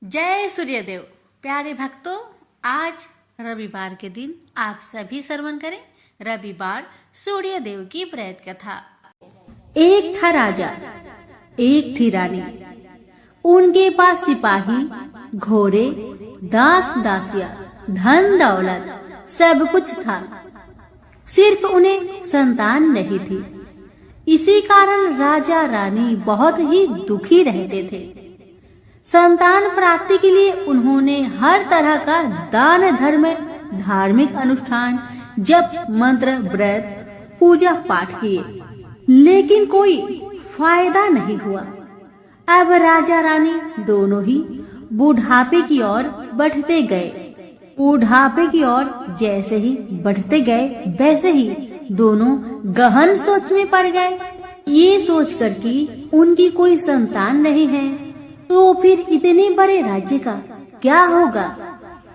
जय सूर्यदेव। प्यारे भक्तों, आज रविवार के दिन आप सभी श्रवण करें रविवार सूर्यदेव की प्रेत कथा। एक था राजा, एक थी रानी। उनके पास सिपाही, घोड़े, दास दासिया, धन दौलत सब कुछ था। सिर्फ उन्हें संतान नहीं थी। इसी कारण राजा रानी बहुत ही दुखी रहते थे। संतान प्राप्ति के लिए उन्होंने हर तरह का दान धर्म, धार्मिक अनुष्ठान, जप, मंत्र, व्रत, पूजा पाठ किए, लेकिन कोई फायदा नहीं हुआ। अब राजा रानी दोनों ही बुढ़ापे की ओर बढ़ते गए। बुढ़ापे की ओर जैसे ही बढ़ते गए, वैसे ही दोनों गहन सोच में पड़ गए। ये सोचकर कि उनकी कोई संतान नहीं है, तो फिर इतने बड़े राज्य का क्या होगा?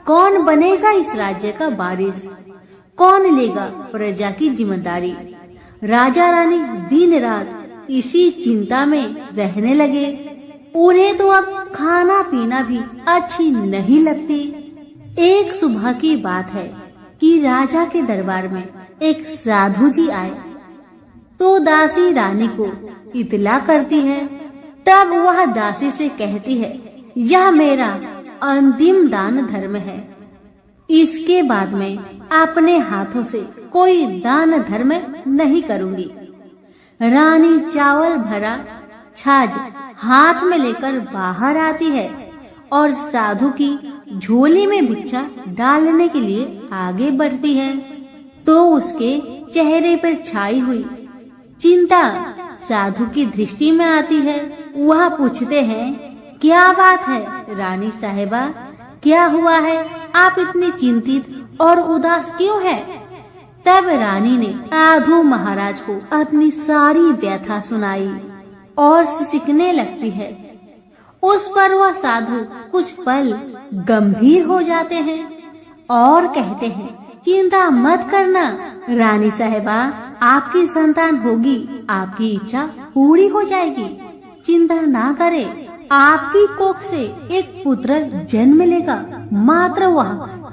कौन बनेगा इस राज्य का वारिस? कौन लेगा प्रजा की जिम्मेदारी? राजा रानी दिन रात इसी चिंता में रहने लगे। उन्हें तो अब खाना पीना भी अच्छी नहीं लगती। एक सुबह की बात है कि राजा के दरबार में एक साधु जी आए, तो दासी रानी को इतला करती है। तब वह दासी से कहती है, यह मेरा अंतिम दान धर्म है। इसके बाद मैं अपने हाथों से कोई दान धर्म नहीं करूंगी। रानी चावल भरा छाछ हाथ में लेकर बाहर आती है और साधु की झोली में भिक्षा डालने के लिए आगे बढ़ती है, तो उसके चेहरे पर छाई हुई चिंता साधु की दृष्टि में आती है। वह पूछते हैं, क्या बात है रानी साहिबा, क्या हुआ है? आप इतनी चिंतित और उदास क्यों हैं? तब रानी ने साधु महाराज को अपनी सारी व्यथा सुनाई और सिसकने लगती है। उस पर वह साधु कुछ पल गंभीर हो जाते हैं और कहते हैं, चिंता मत करना रानी साहिबा, आपकी संतान होगी, आपकी इच्छा पूरी हो जाएगी। चिंता ना करें, आपकी कोख से एक पुत्र जन्म लेगा। मात्र वह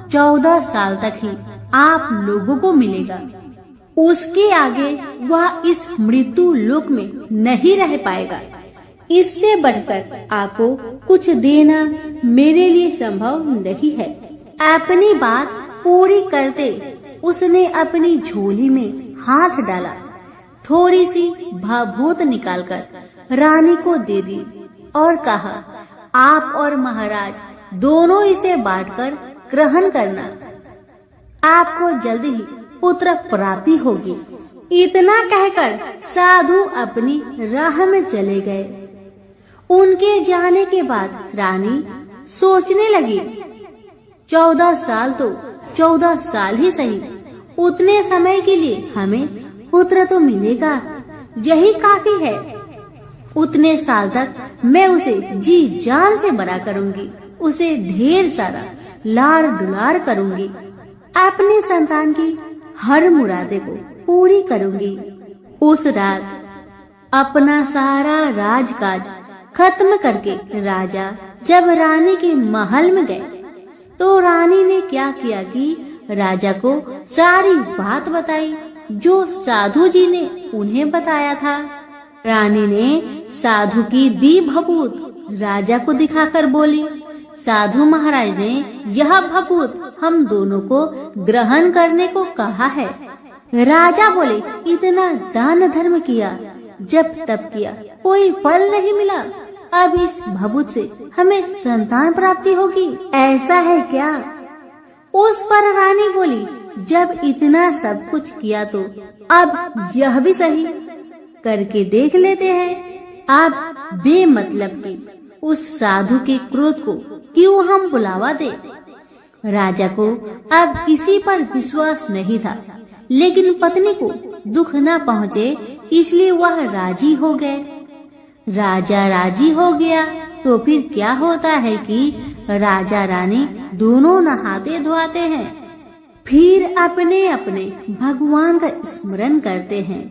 14 साल तक ही आप लोगों को मिलेगा। उसके आगे वह इस मृत्यु लोक में नहीं रह पाएगा। इससे बढ़कर आपको कुछ देना मेरे लिए संभव नहीं है। अपनी बात पूरी करते उसने अपनी झोली में हाथ डाला, थोड़ी सी भाभूत निकालकर रानी को दे दी और कहा, आप और महाराज दोनों इसे बांटकर ग्रहण करना। आपको जल्दी ही पुत्र प्राप्ति होगी। इतना कहकर साधु अपनी राह में चले गए। उनके जाने के बाद रानी सोचने लगी, 14 साल तो 14 साल ही सही, उतने समय के लिए हमें पुत्र तो मिलेगा, यही काफी है। उतने साल तक मैं उसे जी जान से बड़ा करूंगी, उसे ढेर सारा लाड़ दुलार करूंगी, अपनी संतान की हर मुरादे को पूरी करूंगी। उस रात अपना सारा राजकाज खत्म करके राजा जब रानी के महल में गए, तो रानी ने क्या किया कि राजा को सारी बात बताई जो साधु जी ने उन्हें बताया था। रानी ने साधु की दी भभूत राजा को दिखाकर बोली, साधु महाराज ने यह भभूत हम दोनों को ग्रहण करने को कहा है। राजा बोले, इतना दान धर्म किया, जब तब किया, कोई फल नहीं मिला। अब इस भभूत से हमें संतान प्राप्ति होगी, ऐसा है क्या? उस पर रानी बोली, जब इतना सब कुछ किया तो अब यह भी सही करके देख लेते हैं। अब बेमतलब की उस साधु के क्रोध को क्यों हम बुलावा दे? राजा को अब किसी पर विश्वास नहीं था, लेकिन पत्नी को दुख न पहुँचे इसलिए वह राजी हो गए। राजा राजी हो गया तो फिर क्या होता है कि राजा रानी दोनों नहाते धोआते हैं, फिर अपने अपने भगवान का स्मरण करते हैं,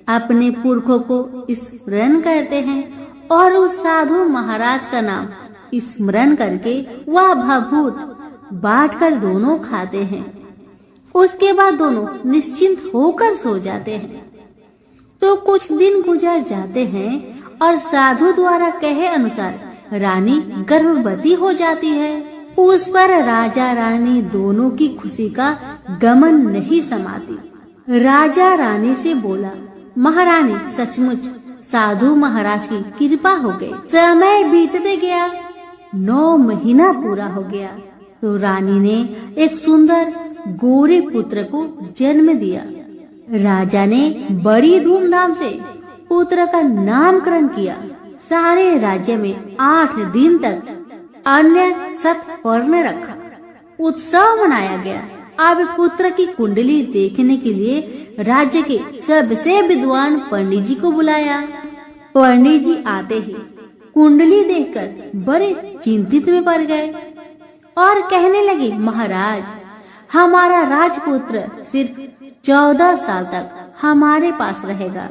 अपने पुरखों को स्मरण करते हैं और उस साधु महाराज का नाम स्मरण करके वह भभूत बांटकर दोनों खाते हैं। उसके बाद दोनों निश्चिंत होकर सो जाते हैं। तो कुछ दिन गुजर जाते हैं और साधु द्वारा कहे अनुसार रानी गर्भवती हो जाती है। उस पर राजा रानी दोनों की खुशी का गमन नहीं समाती। राजा रानी से बोला, महारानी सचमुच साधु महाराज की कृपा हो गई। समय बीतते गया, 9 महीना पूरा हो गया तो रानी ने एक सुंदर गोरे पुत्र को जन्म दिया। राजा ने बड़ी धूमधाम से पुत्र का नामकरण किया। सारे राज्य में 8 दिन तक अन्य सत्पर्ण रखा, उत्सव मनाया गया। अब पुत्र की कुंडली देखने के लिए राज्य के सबसे विद्वान पंडित जी को बुलाया। पंडित जी आते ही कुंडली देखकर बड़े चिंतित में पड़ गए और कहने लगे, महाराज हमारा राजपुत्र सिर्फ 14 साल तक हमारे पास रहेगा।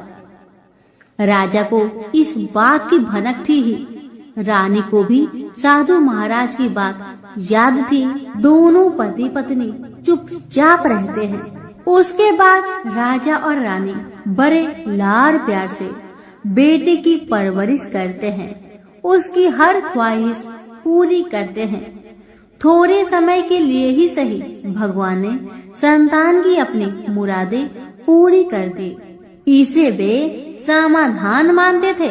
राजा को इस बात की भनक थी ही। रानी को भी साधु महाराज की बात याद थी। दोनों पति पत्नी चुपचाप रहते हैं। उसके बाद राजा और रानी बड़े लाड़ प्यार से बेटे की परवरिश करते हैं, उसकी हर ख्वाहिश पूरी करते हैं। थोड़े समय के लिए ही सही भगवान ने संतान की अपनी मुरादें पूरी कर दी। इसे वे समाधान मानते थे।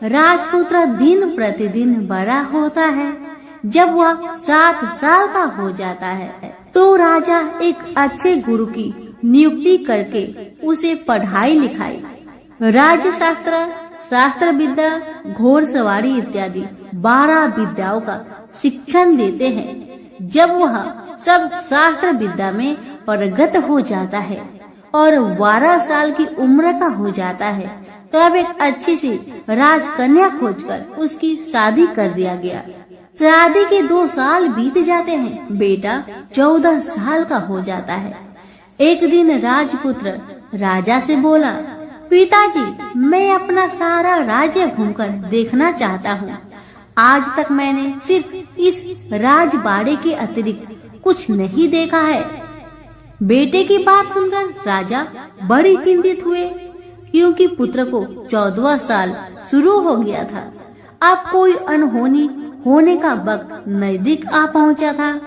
राजपुत्र दिन प्रतिदिन बड़ा होता है। जब वह 7 साल का हो जाता है तो राजा एक अच्छे गुरु की नियुक्ति करके उसे पढ़ाई लिखाई, राज्यशास्त्र, शास्त्र विद्या, घोड़सवारी इत्यादि 12 विद्याओं का शिक्षण देते हैं। जब वह सब शास्त्र विद्या में पारंगत हो जाता है और 12 साल की उम्र का हो जाता है तब एक अच्छी सी राजकन्या खोजकर उसकी शादी कर दिया गया। शादी के 2 साल बीत जाते हैं। बेटा 14 साल का हो जाता है। एक दिन राजपुत्र राजा से बोला, पिताजी मैं अपना सारा राज्य घूमकर देखना चाहता हूँ। आज तक मैंने सिर्फ इस राजबाड़े के अतिरिक्त कुछ नहीं देखा है। बेटे की बात सुनकर राजा बड़ी चिंतित हुए, क्योंकि पुत्र को 14वां साल शुरू हो गया था। अब कोई अनहोनी होने का वक्त नजदीक आ पहुंचा था।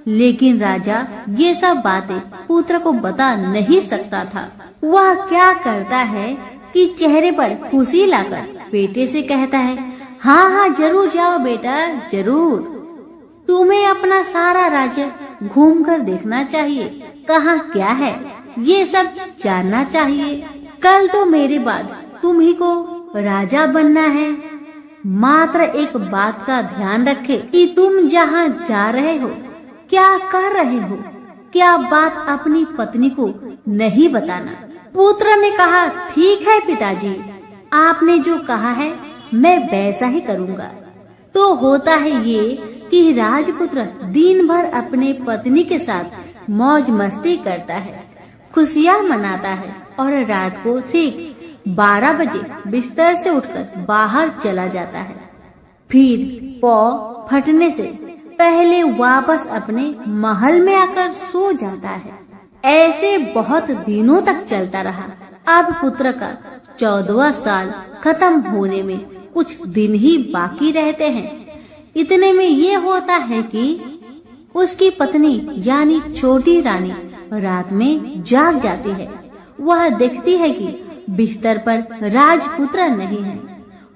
लेकिन राजा ये सब बातें पुत्र को बता नहीं सकता था। वह क्या करता है कि चेहरे पर खुशी लाकर बेटे से कहता है, हाँ हाँ जरूर जाओ बेटा, जरूर। तुम्हें अपना सारा राज्य घूमकर देखना चाहिए, कहाँ क्या है ये सब जानना चाहिए। कल तो मेरे बाद तुम्ही को राजा बनना है। मात्र एक बात का ध्यान रखे कि तुम जहाँ जा रहे हो, क्या कर रहे हो, क्या बात अपनी पत्नी को नहीं बताना। पुत्र ने कहा, ठीक है पिताजी, आपने जो कहा है मैं वैसा ही करूँगा। तो होता है ये कि राजपुत्र दिन भर अपने पत्नी के साथ मौज मस्ती करता है, खुशियाँ मनाता है और रात को ठीक 12 बजे बिस्तर से उठकर बाहर चला जाता है। फिर पौ फटने से पहले वापस अपने महल में आकर सो जाता है। ऐसे बहुत दिनों तक चलता रहा। अब पुत्र का 14वां साल खत्म होने में कुछ दिन ही बाकी रहते हैं। इतने में ये होता है कि उसकी पत्नी यानी छोटी रानी रात में जाग जाती है। वह देखती है कि बिस्तर पर राजपुत्र नहीं है।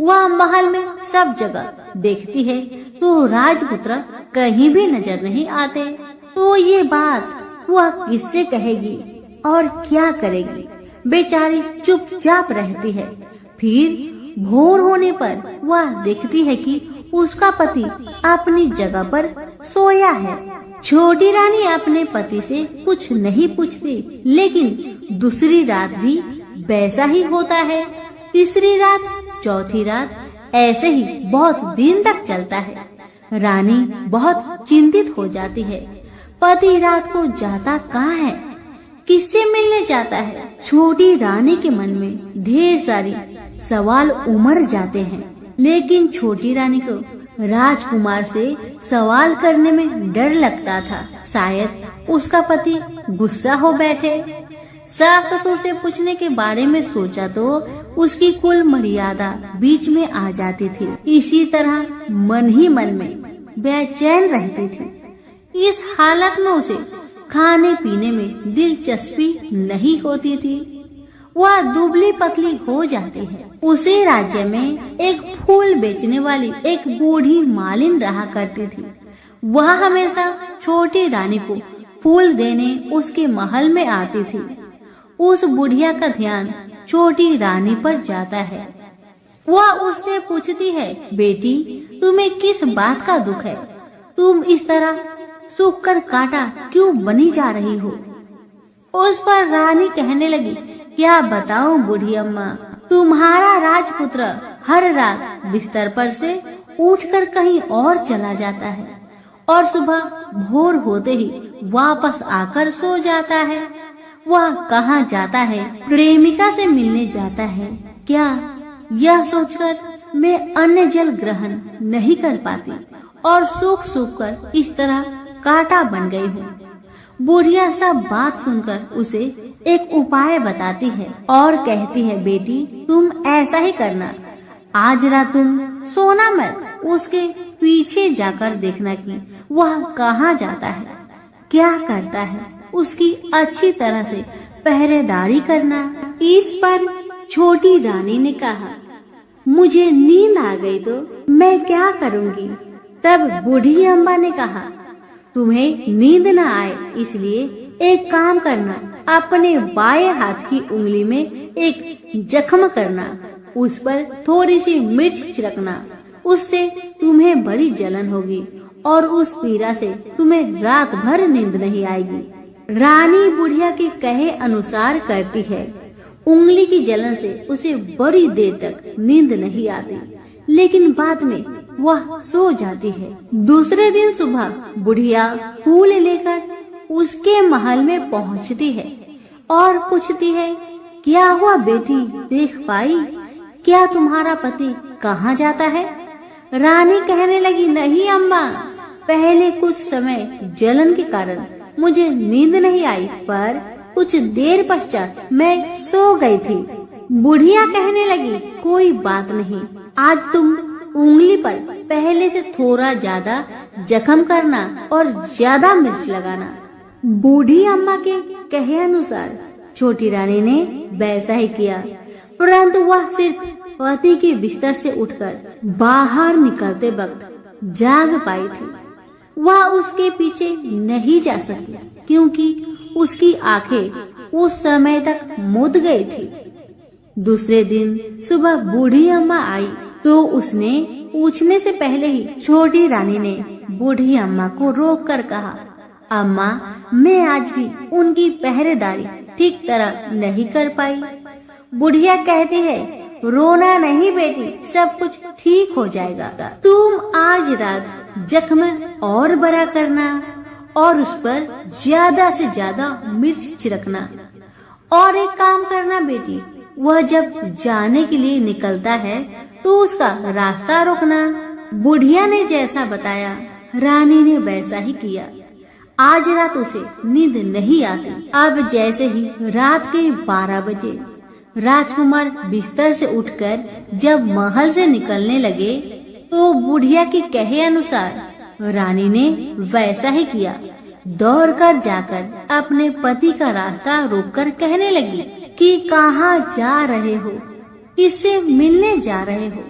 वह महल में सब जगह देखती है तो राजपुत्र कहीं भी नजर नहीं आते। तो ये बात वह किससे कहेगी और क्या करेगी। बेचारी चुपचाप रहती है। फिर भोर होने पर वह देखती है कि उसका पति अपनी जगह पर सोया है। छोटी रानी अपने पति से कुछ नहीं पूछती, लेकिन दूसरी रात भी वैसा ही होता है। तीसरी रात, चौथी रात, ऐसे ही बहुत दिन तक चलता है। रानी बहुत चिंतित हो जाती है। पति रात को जाता कहाँ है, किससे मिलने जाता है। छोटी रानी के मन में ढेर सारी सवाल उमड़ जाते हैं, लेकिन छोटी रानी को राजकुमार से सवाल करने में डर लगता था, शायद उसका पति गुस्सा हो बैठे। सास ससुर से पूछने के बारे में सोचा तो उसकी कुल मर्यादा बीच में आ जाती थी। इसी तरह मन ही मन में बेचैन रहती थी। इस हालत में उसे खाने पीने में दिलचस्पी नहीं होती थी। वह दुबली पतली हो जाती है। उसी राज्य में एक फूल बेचने वाली एक बूढ़ी मालिन रहा करती थी। वह हमेशा छोटी रानी को फूल देने उसके महल में आती थी। उस बुढ़िया का ध्यान छोटी रानी पर जाता है। वह उससे पूछती है, बेटी तुम्हें किस बात का दुख है? तुम इस तरह सूख कर कांटा क्यों बनी जा रही हो? उस पर रानी कहने लगी, क्या बताऊं बूढ़ी अम्मा, तुम्हारा राजपुत्र हर रात बिस्तर पर से उठकर कहीं और चला जाता है और सुबह भोर होते ही वापस आकर सो जाता है। वह कहाँ जाता है? प्रेमिका से मिलने जाता है क्या? यह सोचकर मैं अन्न जल ग्रहण नहीं कर पाती और सूख सूख कर इस तरह कांटा बन गई हूँ। बुढ़िया सब बात सुनकर उसे एक उपाय बताती है और कहती है, बेटी तुम ऐसा ही करना, आज रात तुम सोना मत, उसके पीछे जाकर देखना कि वह कहाँ जाता है, क्या करता है, उसकी अच्छी तरह से पहरेदारी करना। इस पर छोटी रानी ने कहा, मुझे नींद आ गई तो मैं क्या करूँगी? तब बूढ़ी अम्मा ने कहा, तुम्हें नींद न आए इसलिए एक काम करना, अपने बाएं हाथ की उंगली में एक जख्म करना, उस पर थोड़ी सी मिर्च छिड़कना, उससे तुम्हें बड़ी जलन होगी और उस पीड़ा से तुम्हें रात भर नींद नहीं आएगी। रानी बुढ़िया के कहे अनुसार करती है। उंगली की जलन से उसे बड़ी देर तक नींद नहीं आती, लेकिन बाद में वह सो जाती है। दूसरे दिन सुबह बुढ़िया फूल लेकर उसके महल में पहुंचती है और पूछती है, क्या हुआ बेटी, देख पाई? क्या तुम्हारा पति कहाँ जाता है? रानी कहने लगी, नहीं अम्मा, पहले कुछ समय जलन के कारण मुझे नींद नहीं आई, पर कुछ देर पश्चात मैं सो गई थी। बुढ़िया कहने लगी, कोई बात नहीं, आज तुम उंगली पर पहले से थोड़ा ज्यादा जख्म करना और ज्यादा मिर्च लगाना। बूढ़ी अम्मा के कहे अनुसार छोटी रानी ने वैसा ही किया, परंतु वह सिर्फ पति के बिस्तर से उठकर बाहर निकलते वक्त जाग पाई थी। वह उसके पीछे नहीं जा सकी क्योंकि उसकी आंखें उस समय तक मुद गई थी। दूसरे दिन सुबह बूढ़ी अम्मा आई तो उसने पूछने से पहले ही छोटी रानी ने बूढ़ी अम्मा को रोक कर कहा, अम्मा, मैं आज भी उनकी पहरेदारी ठीक तरह नहीं कर पाई। बुढ़िया कहती है, रोना नहीं बेटी, सब कुछ ठीक हो जाएगा। तुम आज रात जख्म और बड़ा करना और उस पर ज्यादा से ज्यादा मिर्च छिड़कना। और एक काम करना बेटी, वह जब जाने के लिए निकलता है तो उसका रास्ता रोकना। बुढ़िया ने जैसा बताया रानी ने वैसा ही किया। आज रात उसे नींद नहीं आती। अब जैसे ही रात के 12 बजे राजकुमार बिस्तर से उठकर जब महल से निकलने लगे तो बुढ़िया के कहे अनुसार रानी ने वैसा ही किया। दौड़कर जाकर अपने पति का रास्ता रोककर कहने लगी कि कहाँ जा रहे हो, किससे मिलने जा रहे हो,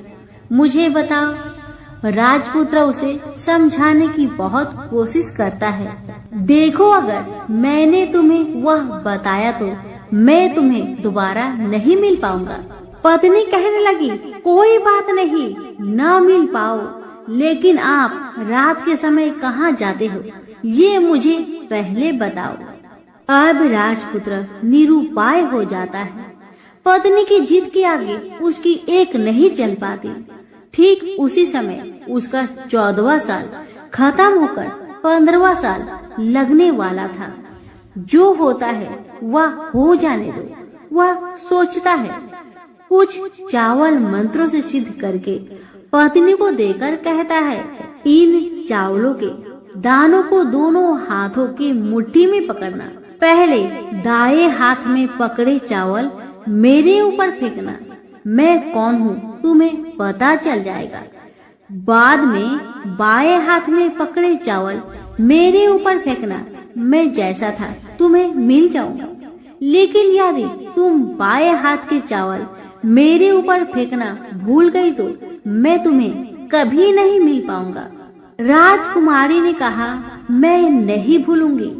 मुझे बताओ। राजपुत्र उसे समझाने की बहुत कोशिश करता है। देखो, अगर मैंने तुम्हें वह बताया तो मैं तुम्हें दोबारा नहीं मिल पाऊंगा। पत्नी कहने लगी, कोई बात नहीं, ना मिल पाओ, लेकिन आप रात के समय कहाँ जाते हो ये मुझे पहले बताओ। अब राजपुत्र निरुपाय हो जाता है। पत्नी की जिद के आगे उसकी एक नहीं चल पाती। ठीक उसी समय उसका 14वां साल खत्म होकर 15वां साल लगने वाला था। जो होता है वह हो जाने दो, वह सोचता है। कुछ चावल मंत्रों से सिद्ध करके पत्नी को देकर कहता है, इन चावलों के दानों को दोनों हाथों की मुट्ठी में पकड़ना। पहले दाएं हाथ में पकड़े चावल मेरे ऊपर फेंकना। मैं कौन हूँ तुम्हें पता चल जाएगा। बाद में बाएं हाथ में पकड़े चावल मेरे ऊपर फेंकना। मैं जैसा था तुम्हें मिल जाऊंगा। लेकिन यदि तुम बाएं हाथ के चावल मेरे ऊपर फेंकना भूल गई तो मैं तुम्हें कभी नहीं मिल पाऊंगा। राजकुमारी ने कहा, मैं नहीं भूलूंगी।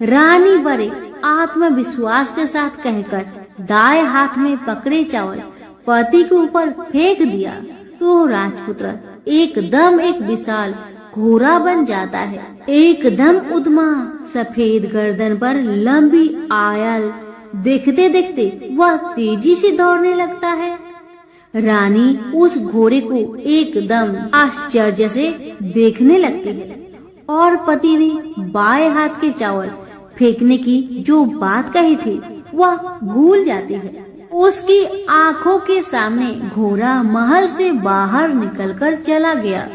रानी बड़े आत्मविश्वास के साथ कहकर दाएं हाथ में पकड़े चावल पति के ऊपर फेंक दिया तो राजपुत्र एकदम एक विशाल घोड़ा बन जाता है। एकदम उद्यमा सफेद गर्दन पर लंबी आयल देखते देखते वह तेजी से दौड़ने लगता है। रानी उस घोड़े को एकदम आश्चर्य से देखने लगती है और पति ने बाएं हाथ के चावल फेंकने की जो बात कही थी वह भूल जाती है। उसकी आंखों के सामने घोड़ा महल से बाहर निकलकर चला गया।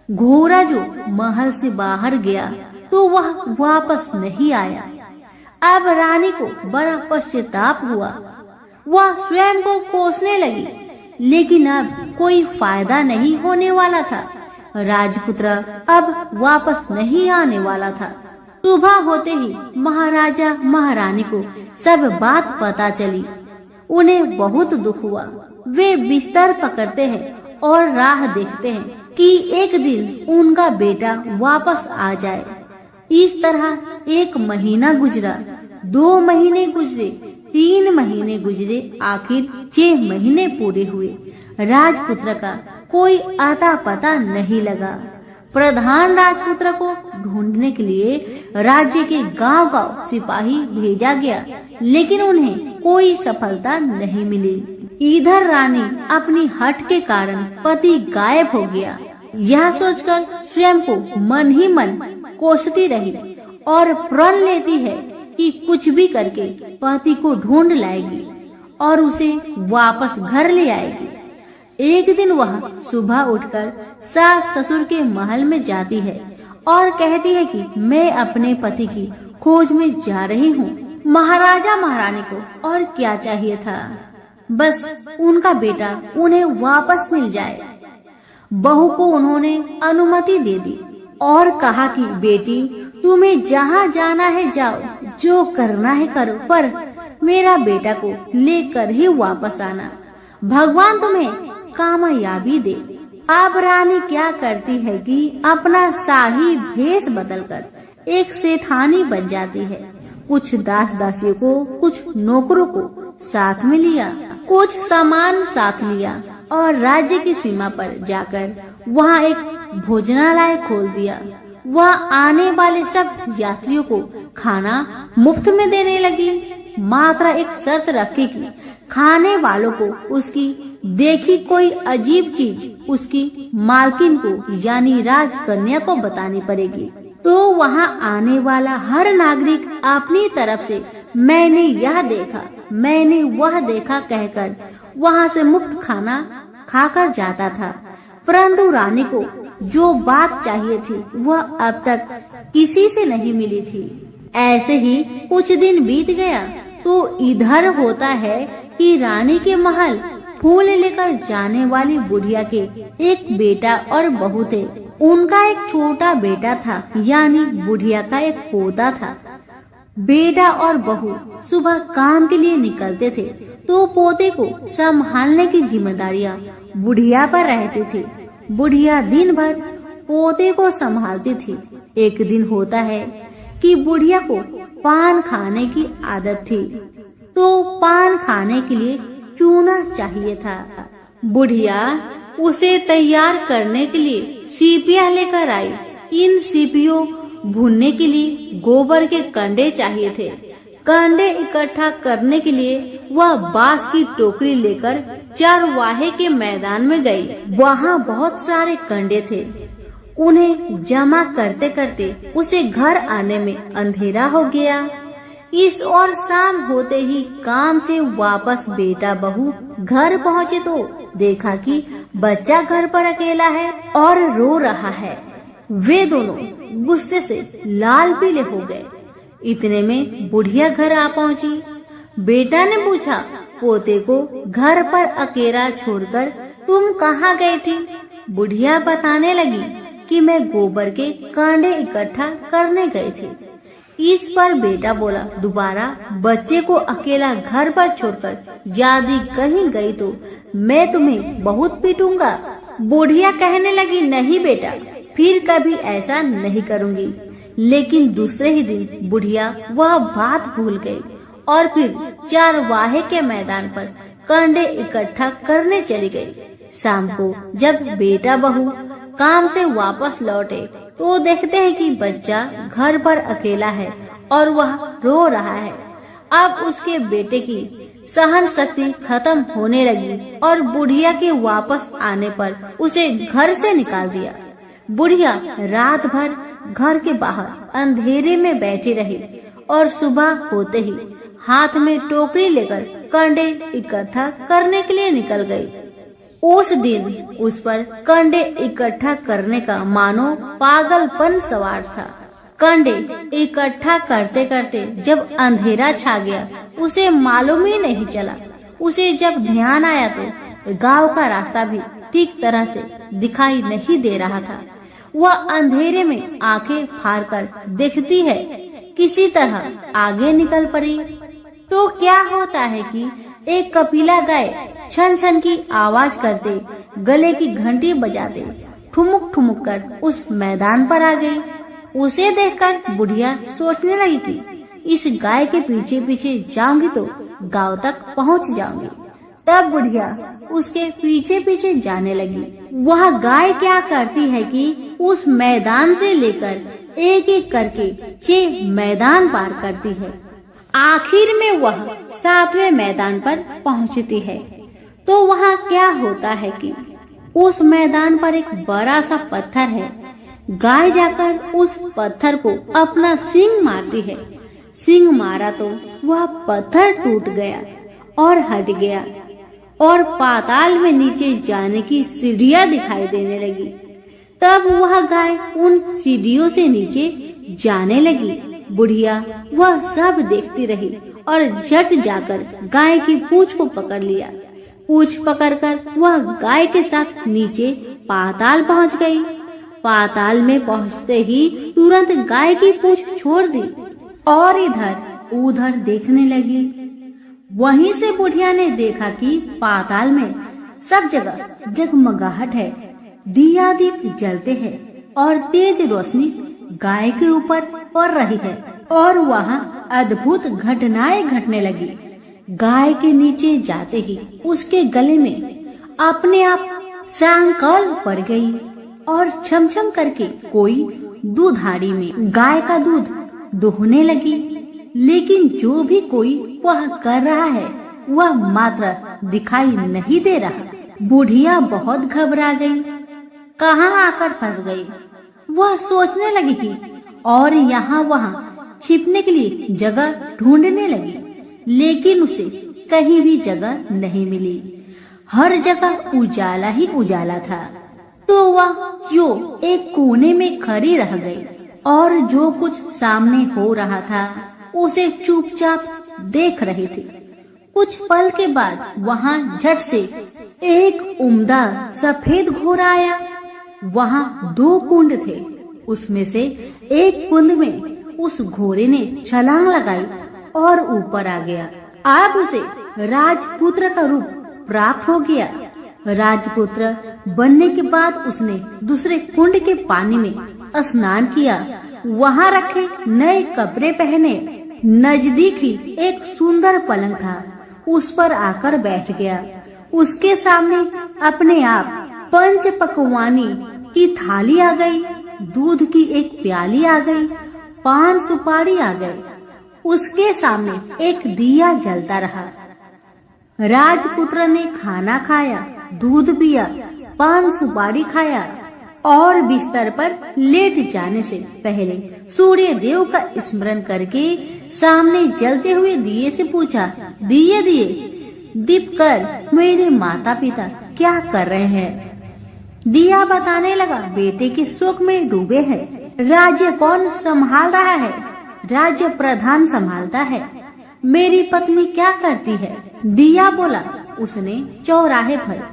घोड़ा जो महल से बाहर गया तो वह वापस नहीं आया। अब रानी को बड़ा पश्चाताप हुआ। वह स्वयं को कोसने लगी, लेकिन अब कोई फायदा नहीं होने वाला था। राजपुत्र अब वापस नहीं आने वाला था। सुबह होते ही महाराजा महारानी को सब बात पता चली। उन्हें बहुत दुख हुआ। वे बिस्तर पकड़ते हैं और राह देखते हैं कि एक दिन उनका बेटा वापस आ जाए। इस तरह 1 महीना गुजरा, 2 महीने गुजरे, 3 महीने गुजरे, आखिर 6 महीने पूरे हुए। राजपुत्र का कोई आता पता नहीं लगा। प्रधान राजपुत्र को ढूंढने के लिए राज्य के गांव-गांव सिपाही भेजा गया, लेकिन उन्हें कोई सफलता नहीं मिली। इधर रानी अपनी हठ के कारण पति गायब हो गया, यह सोचकर स्वयं को मन ही मन कोसती रही और प्रण लेती है कि कुछ भी करके पति को ढूंढ लाएगी और उसे वापस घर ले आएगी। एक दिन वह सुबह उठकर सास ससुर के महल में जाती है और कहती है कि मैं अपने पति की खोज में जा रही हूँ। महाराजा महारानी को और क्या चाहिए था, बस उनका बेटा उन्हें वापस मिल जाए। बहू को उन्होंने अनुमति दे दी और कहा कि बेटी तुम्हें जहाँ जाना है जाओ, जो करना है करो, पर मेरा बेटा को लेकर ही वापस आना। भगवान तुम्हें कामयाबी दे। अब रानी क्या करती है कि अपना शाही भेष बदलकर एक सेठानी बन जाती है। कुछ दास दासियों को, कुछ नौकरों को साथ में लिया, कुछ सामान साथ लिया और राज्य की सीमा पर जाकर वहाँ एक भोजनालय खोल दिया। वह आने वाले सब यात्रियों को खाना मुफ्त में देने लगी। मात्र एक शर्त रखी कि खाने वालों को उसकी देखी कोई अजीब चीज उसकी मालकिन को यानी राजकन्या को बतानी पड़ेगी। तो वहाँ आने वाला हर नागरिक अपनी तरफ से मैंने यह देखा, मैंने वह देखा कहकर वहाँ से मुफ्त खाना खाकर जाता था। परंतु रानी को जो बात चाहिए थी वह अब तक किसी से नहीं मिली थी। ऐसे ही कुछ दिन बीत गया तो इधर होता है कि रानी के महल फूल लेकर जाने वाली बुढ़िया के एक बेटा और बहू थे। उनका एक छोटा बेटा था, यानी बुढ़िया का एक पोता था। बेटा और बहू सुबह काम के लिए निकलते थे तो पोते को संभालने की जिम्मेदारियां बुढ़िया पर रहती थी। बुढ़िया दिन भर पोते को संभालती थी। एक दिन होता है कि बुढ़िया को पान खाने की आदत थी, तो पान खाने के लिए चूना चाहिए था। बुढ़िया उसे तैयार करने के लिए सीपियाँ लेकर आई। इन सीपियों भूनने के लिए गोबर के कंडे चाहिए थे। कंडे इकट्ठा करने के लिए वह बांस की टोकरी लेकर चरवाहे के मैदान में गई। वहाँ बहुत सारे कंडे थे। उन्हें जमा करते करते उसे घर आने में अंधेरा हो गया। इस और शाम होते ही काम से वापस बेटा बहू घर पहुँचे तो देखा कि बच्चा घर पर अकेला है और रो रहा है। वे दोनों गुस्से से लाल पीले हो गए। इतने में बुढ़िया घर आ पहुंची। बेटा ने पूछा, पोते को घर पर अकेला छोड़कर तुम कहाँ गई थी? बुढ़िया बताने लगी कि मैं गोबर के कांडे इकट्ठा करने गई थी। इस पर बेटा बोला, दोबारा बच्चे को अकेला घर पर छोड़कर यदि कहीं गई तो मैं तुम्हें बहुत पीटूंगा। बुढ़िया कहने लगी, नहीं बेटा, फिर कभी ऐसा नहीं करूंगी। लेकिन दूसरे ही दिन बुढ़िया वह बात भूल गई और फिर चरवाहे के मैदान पर कांडे इकट्ठा करने चली गई। शाम को जब बेटा बहू काम से वापस लौटे तो देखते हैं कि बच्चा घर पर अकेला है और वह रो रहा है। अब उसके बेटे की सहन शक्ति खत्म होने लगी और बुढ़िया के वापस आने पर उसे घर से निकाल दिया। बुढ़िया रात भर घर के बाहर अंधेरे में बैठी रही और सुबह होते ही हाथ में टोकरी लेकर कंडे इकट्ठा करने के लिए निकल गई। उस दिन उस पर कंडे इकट्ठा करने का मानो पागलपन सवार था। कंडे इकट्ठा करते करते जब अंधेरा छा गया उसे मालूम ही नहीं चला। उसे जब ध्यान आया तो गांव का रास्ता भी ठीक तरह से दिखाई नहीं दे रहा था। वह अंधेरे में आंखें फाड़कर देखती है, किसी तरह आगे निकल पड़ी तो क्या होता है कि एक कपिला गाय छन छन की आवाज करते गले की घंटी बजाते ठुमुक ठुमुक कर उस मैदान पर आ गई। उसे देखकर बुढ़िया सोचने लगी कि इस गाय के पीछे पीछे जाऊंगी तो गांव तक पहुंच जाऊंगी। तब बुढ़िया उसके पीछे पीछे जाने लगी। वह गाय क्या करती है कि उस मैदान से लेकर एक एक करके 6 मैदान पार करती है। आखिर में वह 7वें मैदान पर पहुंचती है तो वहाँ क्या होता है कि उस मैदान पर एक बड़ा सा पत्थर है। गाय जाकर उस पत्थर को अपना सींग मारती है। सींग मारा तो वह पत्थर टूट गया और हट गया और पाताल में नीचे जाने की सीढ़ियां दिखाई देने लगी। तब वह गाय उन सीढ़ियों से नीचे जाने लगी। बुढ़िया वह सब देखती रही और झट जाकर गाय की पूंछ को पकड़ लिया। पूंछ पकड़कर वह गाय के साथ नीचे पाताल पहुंच गई। पाताल में पहुंचते ही तुरंत गाय की पूंछ छोड़ दी और इधर उधर देखने लगी। वहीं से बुढ़िया ने देखा कि पाताल में सब जगह जगमगाहट है, दिया दीप जलते हैं और तेज रोशनी गाय के ऊपर पड़ रही है और वहाँ अद्भुत घटनाएं घटने लगी। गाय के नीचे जाते ही उसके गले में अपने आप सांकल पड़ गई और छमछम करके कोई दूधारी में गाय का दूध दुहने लगी। लेकिन जो भी कोई वह कर रहा है वह मात्र दिखाई नहीं दे रहा। बुढ़िया बहुत घबरा गई, कहाँ आकर फंस गई। वह सोचने लगी कि और यहाँ वहाँ छिपने के लिए जगह ढूंढने लगी, लेकिन उसे कहीं भी जगह नहीं मिली। हर जगह उजाला ही उजाला था। तो वह जो एक कोने में खड़ी रह गई और जो कुछ सामने हो रहा था उसे चुपचाप देख रही थी। कुछ पल के बाद वहाँ झट से एक उम्दा सफेद घोड़ा आया। वहाँ 2 कुंड थे। उसमें से एक कुंड में उस घोड़े ने छलांग लगाई और ऊपर आ गया। अब उसे राजपुत्र का रूप प्राप्त हो गया। राजपुत्र बनने के बाद उसने दूसरे कुंड के पानी में स्नान किया। वहाँ रखे नए कपड़े पहने। नजदीक ही एक सुंदर पलंग था, उस पर आकर बैठ गया। उसके सामने अपने आप 5 पकवानी की थाली आ गई, दूध की एक प्याली आ गई, 5 सुपारी आ गई। उसके सामने एक दिया जलता रहा। राजपुत्र ने खाना खाया, दूध पिया, 5 सुपारी खाया और बिस्तर पर लेट जाने से पहले सूर्य देव का स्मरण करके सामने जलते हुए दिए से पूछा, दिए दीप कर मेरे माता पिता क्या कर रहे हैं? दिया बताने लगा, बेटे के शोक में डूबे हैं। राज्य कौन संभाल रहा है? राज्य प्रधान संभालता है। मेरी पत्नी क्या करती है? दिया बोला, उसने चौराहे पर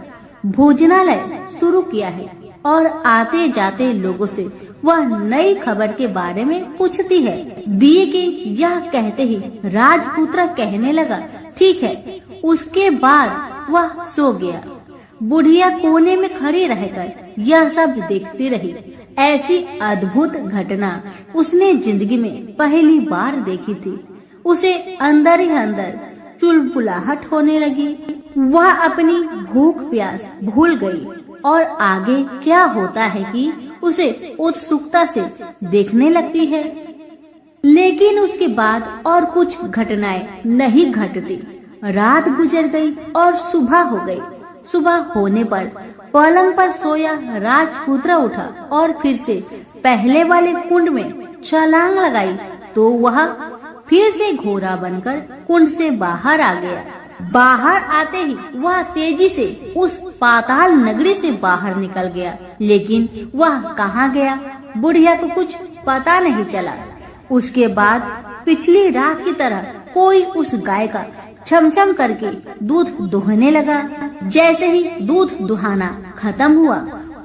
भोजनालय शुरू किया है और आते जाते लोगों से वह नई खबर के बारे में पूछती है। दिए के यह कहते ही राजपुत्र कहने लगा, ठीक है। उसके बाद वह सो गया। बुढ़िया कोने में खड़ी रहकर यह सब देखती रही। ऐसी अद्भुत घटना उसने जिंदगी में पहली बार देखी थी। उसे अंदर ही अंदर चुलबुलाहट होने लगी। वह अपनी भूख प्यास भूल गई और आगे क्या होता है कि उसे उत्सुकता से देखने लगती है। लेकिन उसके बाद और कुछ घटनाएं नहीं घटती। रात गुजर गई और सुबह हो गई। सुबह होने पर पलंग पर सोया राजपुत्र उठा और फिर से पहले वाले कुंड में छलांग लगाई तो वह फिर से घोड़ा बनकर कुंड से बाहर आ गया। बाहर आते ही वह तेजी से उस पाताल नगरी से बाहर निकल गया। लेकिन वह कहाँ गया, बुढ़िया को कुछ पता नहीं चला। उसके बाद पिछली रात की तरह कोई उस गाय का छमछम करके दूध दुहने लगा। जैसे ही दूध दुहाना खत्म हुआ,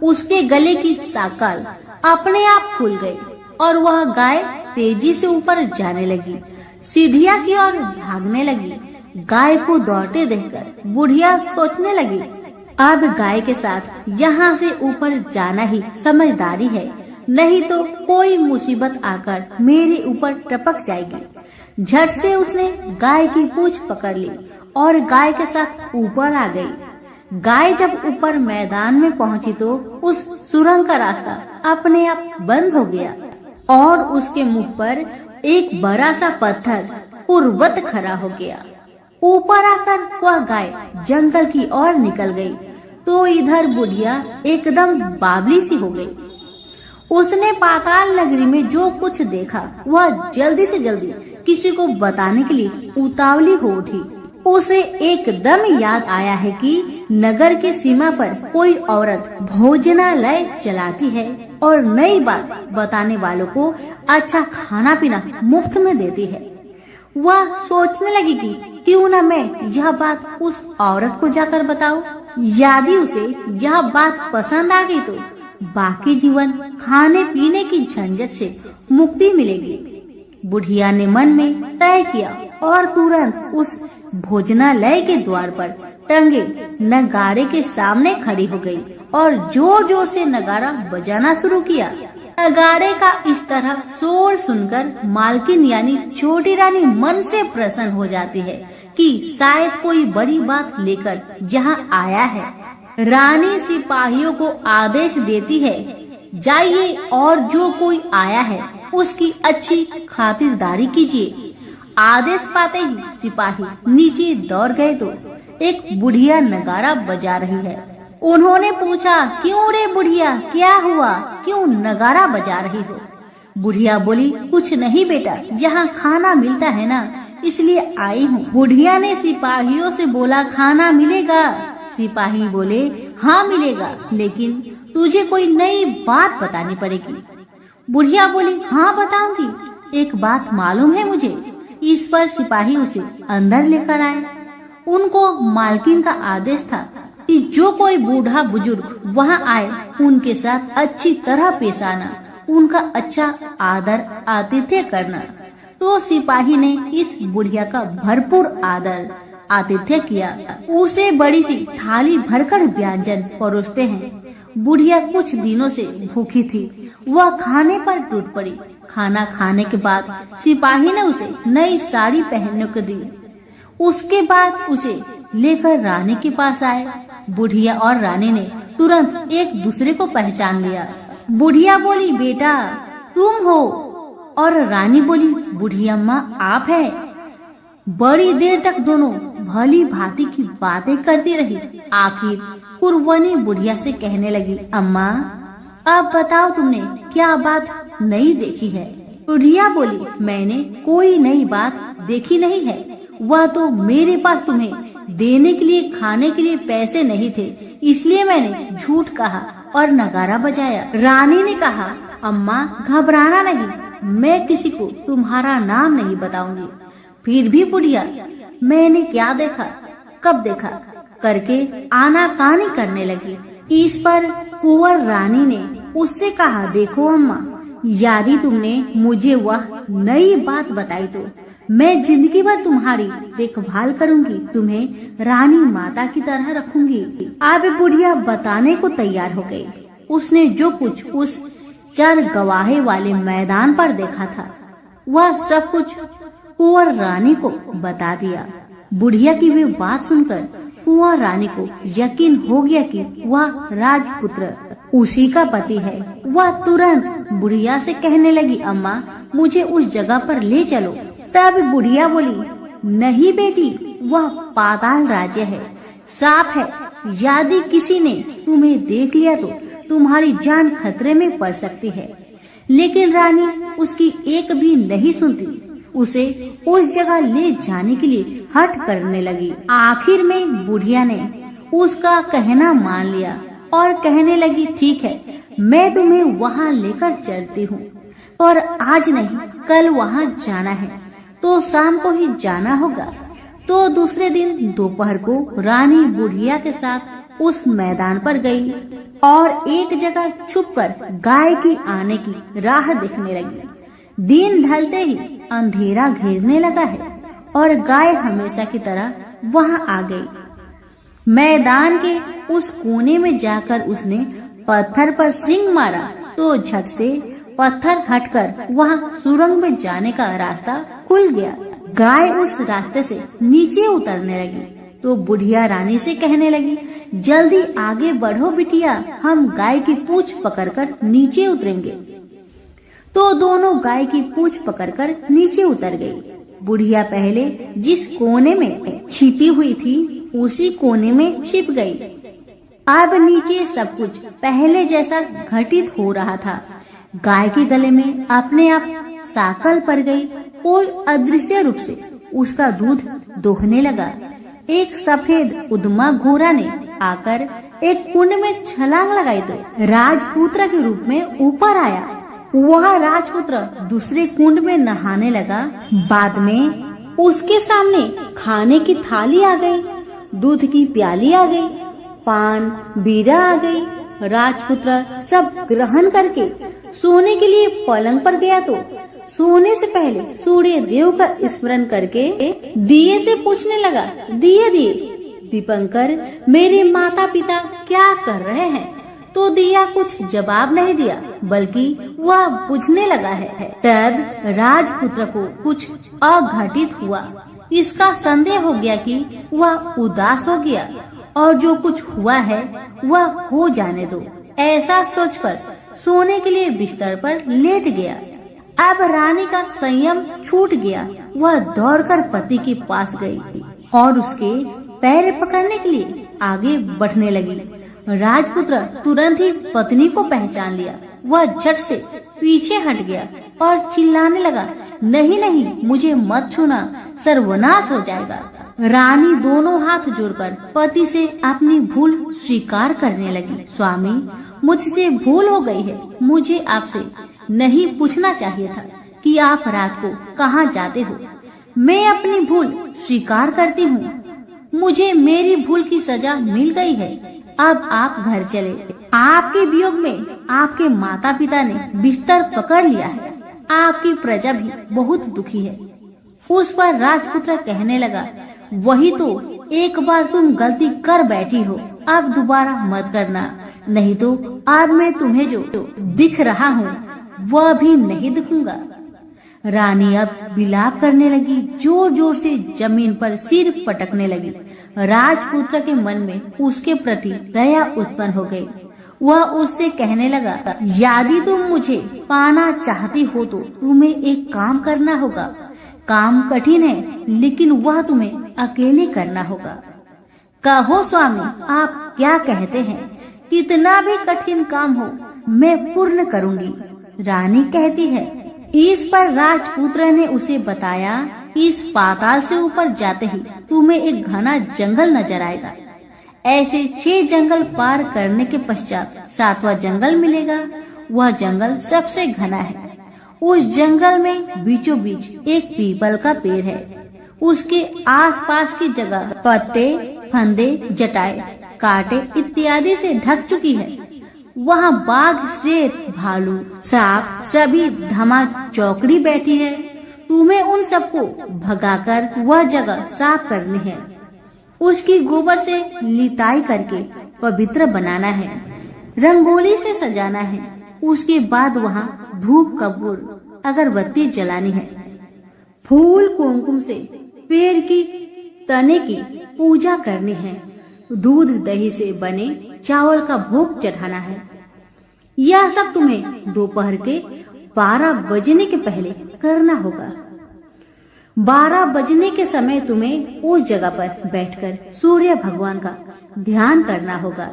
उसके गले की साकल अपने आप खुल गई और वह गाय तेजी से ऊपर जाने लगी, सीढ़ियाँ की ओर भागने लगी। गाय को दौड़ते देखकर बुढ़िया सोचने लगी, अब गाय के साथ यहाँ से ऊपर जाना ही समझदारी है, नहीं तो कोई मुसीबत आकर मेरे ऊपर टपक जाएगी। झट से उसने गाय की पूंछ पकड़ ली और गाय के साथ ऊपर आ गई। गाय जब ऊपर मैदान में पहुंची तो उस सुरंग का रास्ता अपने आप बंद हो गया और उसके मुख पर एक बड़ा सा पत्थर पूर्ववत खड़ा हो गया। ऊपर आकर वह गाय जंगल की ओर निकल गई तो इधर बुढ़िया एकदम बावली सी हो गई। उसने पाताल नगरी में जो कुछ देखा वह जल्दी से जल्दी किसी को बताने के लिए उतावली हो उठी। उसे एकदम याद आया है कि नगर की सीमा पर कोई औरत भोजनालय चलाती है और नई बात बताने वालों को अच्छा खाना पीना मुफ्त में देती है। वह सोचने लगी कि क्यों न मैं यह बात उस औरत को जाकर बताऊं। यदि उसे यह बात पसंद आ गई तो बाकी जीवन खाने पीने की झंझट से मुक्ति मिलेगी। बुढ़िया ने मन में तय किया और तुरंत उस भोजनालय के द्वार पर टंगे नगारे के सामने खड़ी हो गई और जोर जोर से नगारा बजाना शुरू किया। नगारे का इस तरह शोर सुनकर मालकिन यानी छोटी रानी मन से प्रसन्न हो जाती है कि शायद कोई बड़ी बात लेकर यहाँ आया है। रानी सिपाहियों को आदेश देती है, जाइए और जो कोई आया है उसकी अच्छी खातिरदारी कीजिए। आदेश पाते ही सिपाही नीचे दौड़ गए तो एक बुढ़िया नगारा बजा रही है। उन्होंने पूछा, क्यों रे बुढ़िया, क्या हुआ, क्यों नगारा बजा रही हो? बुढ़िया बोली, कुछ नहीं बेटा, यहाँ खाना मिलता है ना, इसलिए आई हूँ। बुढ़िया ने सिपाहियों से बोला, खाना मिलेगा? सिपाही बोले, हाँ मिलेगा, लेकिन तुझे कोई नई बात बतानी पड़ेगी। बुढ़िया बोली, हाँ बताऊंगी। एक बात मालूम है मुझे। इस पर सिपाही उसे अंदर लेकर आए। उनको मालकिन का आदेश था कि जो कोई बूढ़ा बुजुर्ग वहाँ आए उनके साथ अच्छी तरह पेश आना, उनका अच्छा आदर आतिथ्य करना। तो सिपाही ने इस बुढ़िया का भरपूर आदर आतिथ्य किया। उसे बड़ी सी थाली भरकर व्यंजन परोसते हैं। बुढ़िया कुछ दिनों से भूखी थी, वह खाने पर टूट पड़ी। खाना खाने के बाद सिपाही ने उसे नई साड़ी पहनने को दी। उसके बाद उसे लेकर रानी के पास आए। बुढ़िया और रानी ने तुरंत एक दूसरे को पहचान लिया। बुढ़िया बोली, बेटा तुम हो? और रानी बोली, बुढ़िया अम्मा आप है? बड़ी देर तक दोनों भली भांति की बातें करती रही। आखिर कुर्बानी बुढ़िया से कहने लगी, अम्मा अब बताओ तुमने क्या बात नई देखी है? बुढ़िया बोली, मैंने कोई नई बात देखी नहीं है, वह तो मेरे पास तुम्हें देने के लिए खाने के लिए पैसे नहीं थे, इसलिए मैंने झूठ कहा और नगारा बजाया। रानी ने कहा, अम्मा घबराना नहीं, मैं किसी को तुम्हारा नाम नहीं बताऊंगी। फिर भी बुढ़िया मैंने क्या देखा, कब देखा करके आनाकानी करने लगी। इस पर कुंवर रानी ने उससे कहा, देखो अम्मा, यदि तुमने मुझे वह नई बात बताई तो मैं जिंदगी भर तुम्हारी देखभाल करूंगी, तुम्हें रानी माता की तरह रखूंगी। अब बुढ़िया बताने को तैयार हो गई। उसने जो कुछ उस चर गवाहे वाले मैदान पर देखा था वह सब कुछ कुंवर रानी को बता दिया। बुढ़िया की वे बात सुनकर कुंवर रानी को यकीन हो गया कि वह राजपुत्र उसी का पति है। वह तुरंत बुढ़िया से कहने लगी, अम्मा मुझे उस जगह पर ले चलो। तब बुढ़िया बोली, नहीं बेटी, वह पाताल राज्य है, साफ है, यदि किसी ने तुम्हें देख लिया तो तुम्हारी जान खतरे में पड़ सकती है। लेकिन रानी उसकी एक भी नहीं सुनती, उसे उस जगह ले जाने के लिए हठ करने लगी। आखिर में बुढ़िया ने उसका कहना मान लिया और कहने लगी, ठीक है, मैं तुम्हें वहाँ लेकर चलती हूँ, और आज नहीं कल वहाँ जाना है तो शाम को ही जाना होगा। तो दूसरे दिन दोपहर को रानी बुढ़िया के साथ उस मैदान पर गई और एक जगह छुपकर गाय की आने की राह देखने लगी। दिन ढलते ही अंधेरा घेरने लगा है और गाय हमेशा की तरह वहां आ गई। मैदान के उस कोने में जाकर उसने पत्थर पर सींग मारा तो झट से पत्थर हटकर वहां सुरंग में जाने का रास्ता खुल गया। गाय उस रास्ते से नीचे उतरने लगी तो बुढ़िया रानी से कहने लगी, जल्दी आगे बढ़ो बिटिया, हम गाय की पूंछ पकड़कर नीचे उतरेंगे। तो दोनों गाय की पूंछ पकड़कर नीचे उतर गई। बुढ़िया पहले जिस कोने में छिपी हुई थी उसी कोने में छिप गई। अब नीचे सब कुछ पहले जैसा घटित हो रहा था। गाय के गले में अपने आप साकल पड़ गई। कोई अदृश्य रूप से उसका दूध दोहने लगा। एक सफेद उद्मा घोड़ा ने आकर एक कुंड में छलांग लगाई तो राजपुत्र के रूप में ऊपर आया। वह राजपुत्र दूसरे कुंड में नहाने लगा। बाद में उसके सामने खाने की थाली आ गई, दूध की प्याली आ गई, पान बीड़ा आ गई। राजपुत्र सब ग्रहण करके सोने के लिए पलंग पर गया तो सोने से पहले सूर्य देव का स्मरण करके दिए से पूछने लगा, दिए दिए दीपंकर, मेरे माता पिता क्या कर रहे हैं? तो दिया कुछ जवाब नहीं दिया, बल्कि वह बुझने लगा है। तब राजपुत्र को कुछ अघटित हुआ। इसका संदेह हो गया कि वह उदास हो गया और जो कुछ हुआ है वह हो जाने दो, ऐसा सोचकर सोने के लिए बिस्तर पर लेट गया। अब रानी का संयम छूट गया। वह दौड़कर पति के पास गई और उसके पैर पकड़ने के लिए आगे बढ़ने लगी। राजपुत्र तुरंत ही पत्नी को पहचान लिया। वह झट से पीछे हट गया और चिल्लाने लगा, नहीं नहीं, मुझे मत छूना, सर्वनाश हो जाएगा। रानी दोनों हाथ जोड़कर पति से अपनी भूल स्वीकार करने लगी। स्वामी, मुझसे भूल हो गई है। मुझे आपसे नहीं पूछना चाहिए था कि आप रात को कहाँ जाते हो। मैं अपनी भूल स्वीकार करती हूँ। मुझे मेरी भूल की सजा मिल गई है। अब आप घर चले। आपके वियोग में आपके माता पिता ने बिस्तर पकड़ लिया है। आपकी प्रजा भी बहुत दुखी है। उस पर राजपुत्र कहने लगा, वही तो, एक बार तुम गलती कर बैठी हो, अब दोबारा मत करना, नहीं तो आज मैं तुम्हें जो दिख रहा हूँ वह भी नहीं दिखूंगा। रानी अब विलाप करने लगी, जोर जोर से जमीन पर सिर पटकने लगी। राजपुत्र के मन में उसके प्रति दया उत्पन्न हो गई। वह उससे कहने लगा, यदि तुम मुझे पाना चाहती हो तो तुम्हें एक काम करना होगा। काम कठिन है, लेकिन वह तुम्हें अकेले करना होगा। कहो स्वामी, आप क्या कहते हैं? कितना भी कठिन काम हो मैं पूर्ण करूंगी। रानी कहती है। इस पर राजपुत्र ने उसे बताया, इस पाताल से ऊपर जाते ही तुम्हें एक घना जंगल नजर आएगा। ऐसे 6 जंगल पार करने के पश्चात 7वां जंगल मिलेगा। वह जंगल सबसे घना है। उस जंगल में बीचों बीच एक पीपल का पेड़ है। उसके आसपास की जगह पत्ते, फंदे, जटाएं, कांटे इत्यादि से ढक चुकी है। वहाँ बाघ, शेर, भालू, सांप सभी धमा चौकड़ी बैठी है। तुम्हें उन सबको भगाकर वह जगह साफ करनी है। उसकी गोबर से लिताई करके पवित्र बनाना है। रंगोली से सजाना है। उसके बाद वहाँ धूप कपूर अगरबत्ती जलानी है। फूल कुमकुम से पेड़ की तने की पूजा करनी है। दूध दही से बने चावल का भोग चढ़ाना है। यह सब तुम्हें दोपहर के 12 बजने के पहले करना होगा। 12 बजने के समय तुम्हें उस जगह पर बैठकर सूर्य भगवान का ध्यान करना होगा।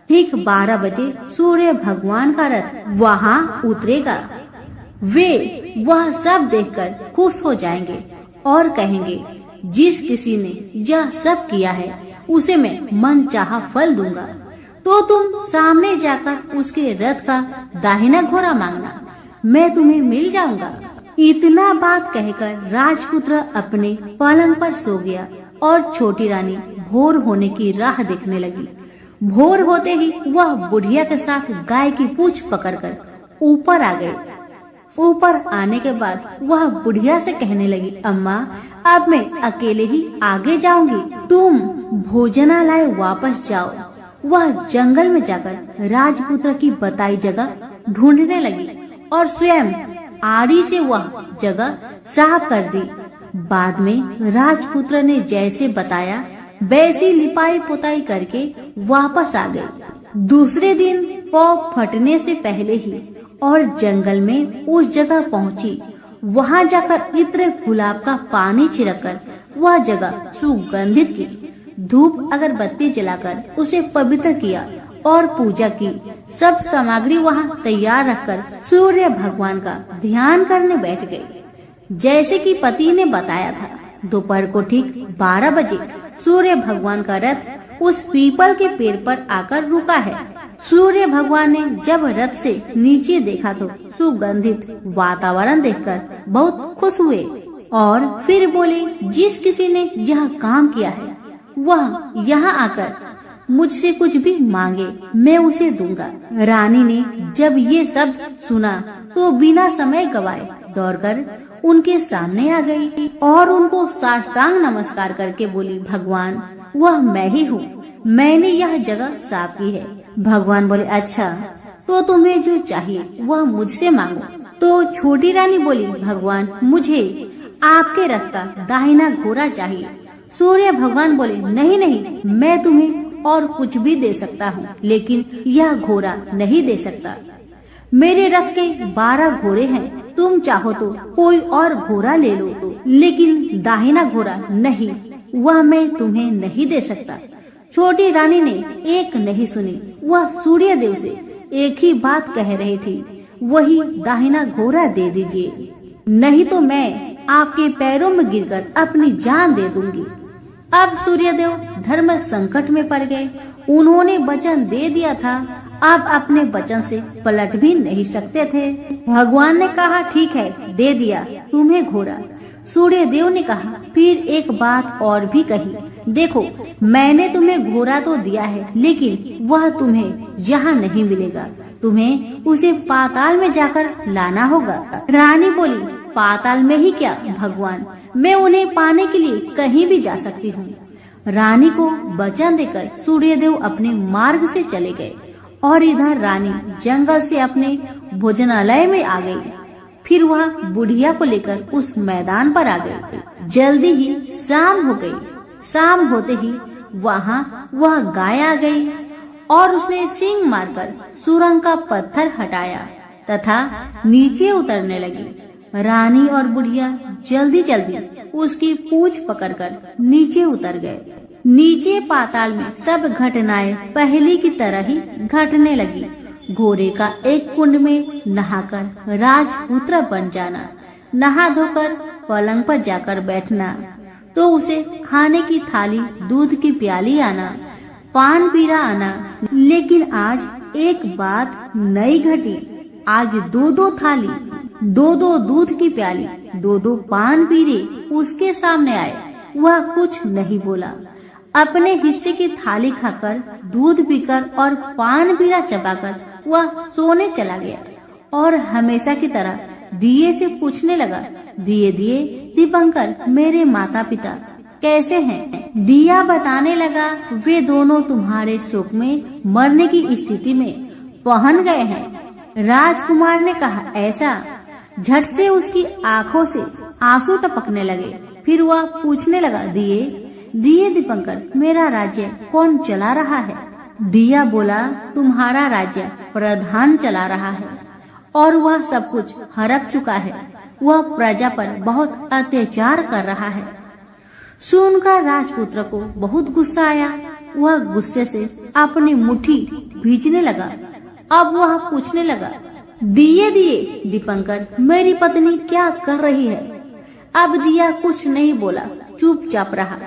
ठीक 12 बजे सूर्य भगवान का रथ वहाँ उतरेगा। वे वह सब देखकर खुश हो जाएंगे और कहेंगे, जिस किसी ने यह सब किया है उसे मैं मनचाहा फल दूंगा। तो तुम सामने जाकर उसके रथ का दाहिना घोड़ा मांगना, मैं तुम्हें मिल जाऊंगा। इतना बात कहकर राजपुत्र अपने पलंग पर सो गया और छोटी रानी भोर होने की राह देखने लगी। भोर होते ही वह बुढ़िया के साथ गाय की पूंछ पकड़कर ऊपर आ गई। ऊपर आने के बाद वह बुढ़िया से कहने लगी, अम्मा अब मैं अकेले ही आगे जाऊंगी, तुम भोजनालय वापस जाओ। वह जंगल में जाकर राजपुत्र की बताई जगह ढूंढने लगी और स्वयं आरी से वह जगह साफ कर दी। बाद में राजपुत्र ने जैसे बताया वैसी लिपाई पुताई करके वापस आ गई। दूसरे दिन पौ फटने से पहले ही और जंगल में उस जगह पहुंची। वहां जाकर इत्र गुलाब का पानी छिड़ककर वह जगह सुगंधित की। धूप अगरबत्ती जलाकर उसे पवित्र किया और पूजा की। सब सामग्री वहां तैयार रखकर सूर्य भगवान का ध्यान करने बैठ गई। जैसे कि पति ने बताया था, दोपहर को ठीक 12 बजे सूर्य भगवान का रथ उस पीपल के पेड़ पर आकर रुका है। सूर्य भगवान ने जब रथ से नीचे देखा तो सुगंधित वातावरण देखकर बहुत खुश हुए और फिर बोले, जिस किसी ने यह काम किया है वह यहाँ आकर मुझसे कुछ भी मांगे, मैं उसे दूंगा। रानी ने जब ये सब सुना तो बिना समय गवाए दौड़कर उनके सामने आ गई और उनको साष्टांग नमस्कार करके बोली, भगवान वह मैं ही हूँ, मैंने यह जगह साफ की है। भगवान बोले, अच्छा तो तुम्हें जो चाहिए वह मुझसे मांगो। तो छोटी रानी बोली, भगवान मुझे आपके रथ का दाहिना घोड़ा चाहिए। सूर्य भगवान बोले, नहीं नहीं, मैं तुम्हें और कुछ भी दे सकता हूँ, लेकिन यह घोड़ा नहीं दे सकता। मेरे रथ के 12 घोड़े हैं, तुम चाहो तो कोई और घोड़ा ले लो, लेकिन दाहिना घोड़ा नहीं, वह मैं तुम्हें नहीं दे सकता। छोटी रानी ने एक नहीं सुनी। वह सूर्य देव से एक ही बात कह रही थी, वही दाहिना घोड़ा दे दीजिए, नहीं तो मैं आपके पैरों में गिरकर अपनी जान दे दूंगी। अब सूर्यदेव धर्म संकट में पड़ गए। उन्होंने वचन दे दिया था, अब अपने वचन से पलट भी नहीं सकते थे। भगवान ने कहा, ठीक है, दे दिया तुम्हें घोड़ा। सूर्य देव ने कहा, फिर एक बात और भी कही, देखो मैंने तुम्हें घोड़ा तो दिया है, लेकिन वह तुम्हें यहाँ नहीं मिलेगा, तुम्हें उसे पाताल में जाकर लाना होगा। रानी बोली, पाताल में ही क्या भगवान, मैं उन्हें पाने के लिए कहीं भी जा सकती हूँ। रानी को वचन देकर सूर्यदेव अपने मार्ग से चले गए और इधर रानी जंगल से अपने भोजनालय में आ गई। फिर वह बुढ़िया को लेकर उस मैदान पर आ गई। जल्दी ही शाम हो गई। शाम होते ही वहाँ वह गाय आ गई और उसने सींग मारकर सुरंग का पत्थर हटाया तथा नीचे उतरने लगी। रानी और बुढ़िया जल्दी जल्दी उसकी पूंछ पकड़कर नीचे उतर गए। नीचे पाताल में सब घटनाएं पहले की तरह ही घटने लगी। घोड़े का एक कुंड में नहाकर राजपुत्र बन जाना, नहा धोकर पलंग पर जाकर बैठना, तो उसे खाने की थाली, दूध की प्याली आना, पान पीरा आना। लेकिन आज एक बात नई घटी। आज दो दो थाली, दो दो दूध की प्याली, दो दो पान पीरे उसके सामने आए। वह कुछ नहीं बोला। अपने हिस्से की थाली खाकर, दूध पीकर और पान पीरा चबाकर वह सोने चला गया और हमेशा की तरह दिए से पूछने लगा, दिए दिए दीपंकर, मेरे माता पिता कैसे हैं? दिया बताने लगा, वे दोनों तुम्हारे शोक में मरने की स्थिति में पहुंच गए हैं। राजकुमार ने कहा, ऐसा? झट से उसकी आंखों से आंसू टपकने लगे। फिर वह पूछने लगा, दिए दिए दीपंकर, मेरा राज्य कौन चला रहा है? दिया बोला, तुम्हारा राज्य प्रधान चला रहा है और वह सब कुछ हड़प चुका है। वह प्रजा पर बहुत अत्याचार कर रहा है। सुनकर राजपुत्र को बहुत गुस्सा आया। वह गुस्से से अपनी मुट्ठी भींचने लगा। अब वह पूछने लगा, दिए दिए दीपंकर, मेरी पत्नी क्या कर रही है? अब दिया कुछ नहीं बोला, चुपचाप रहा।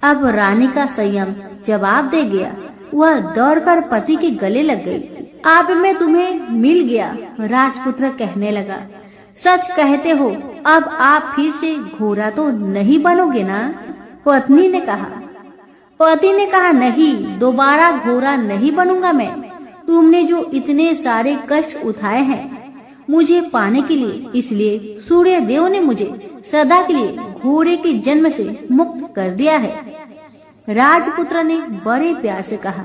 अब रानी का संयम जवाब दे गया। वह दौड़कर पति के गले लग गई। अब मैं तुम्हें मिल गया, राजपुत्र कहने लगा। सच कहते हो, अब आप फिर से घोड़ा तो नहीं बनोगे ना? पत्नी ने कहा। पति ने कहा, नहीं, दोबारा घोड़ा नहीं बनूंगा मैं। तुमने जो इतने सारे कष्ट उठाए हैं मुझे पाने के लिए, इसलिए सूर्य देव ने मुझे सदा के लिए घोड़े के जन्म से मुक्त कर दिया है। राजपुत्र ने बड़े प्यार से कहा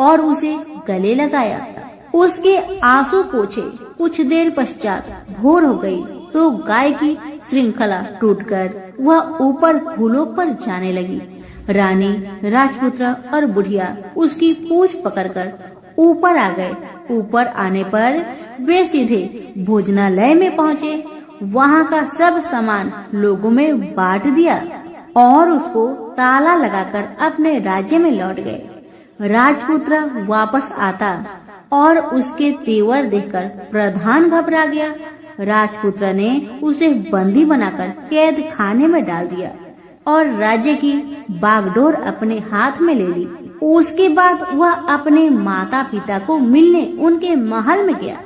और उसे गले लगाया। उसके आंसू पोंछे। कुछ देर पश्चात भोर हो गई तो गाय की श्रृंखला टूटकर वह ऊपर फूलों पर जाने लगी। रानी, राजपुत्र और बुढ़िया उसकी पूंछ पकड़कर ऊपर आ गए। ऊपर आने पर वे सीधे भोजनालय में पहुँचे। वहाँ का सब सामान लोगों में बांट दिया और उसको ताला लगाकर अपने राज्य में लौट गए। राजपुत्र वापस आता और उसके तेवर देखकर प्रधान घबरा गया। राजपुत्र ने उसे बंदी बनाकर कैद खाने में डाल दिया और राज्य की बागडोर अपने हाथ में ले ली। उसके बाद वह अपने माता पिता को मिलने उनके महल में गया।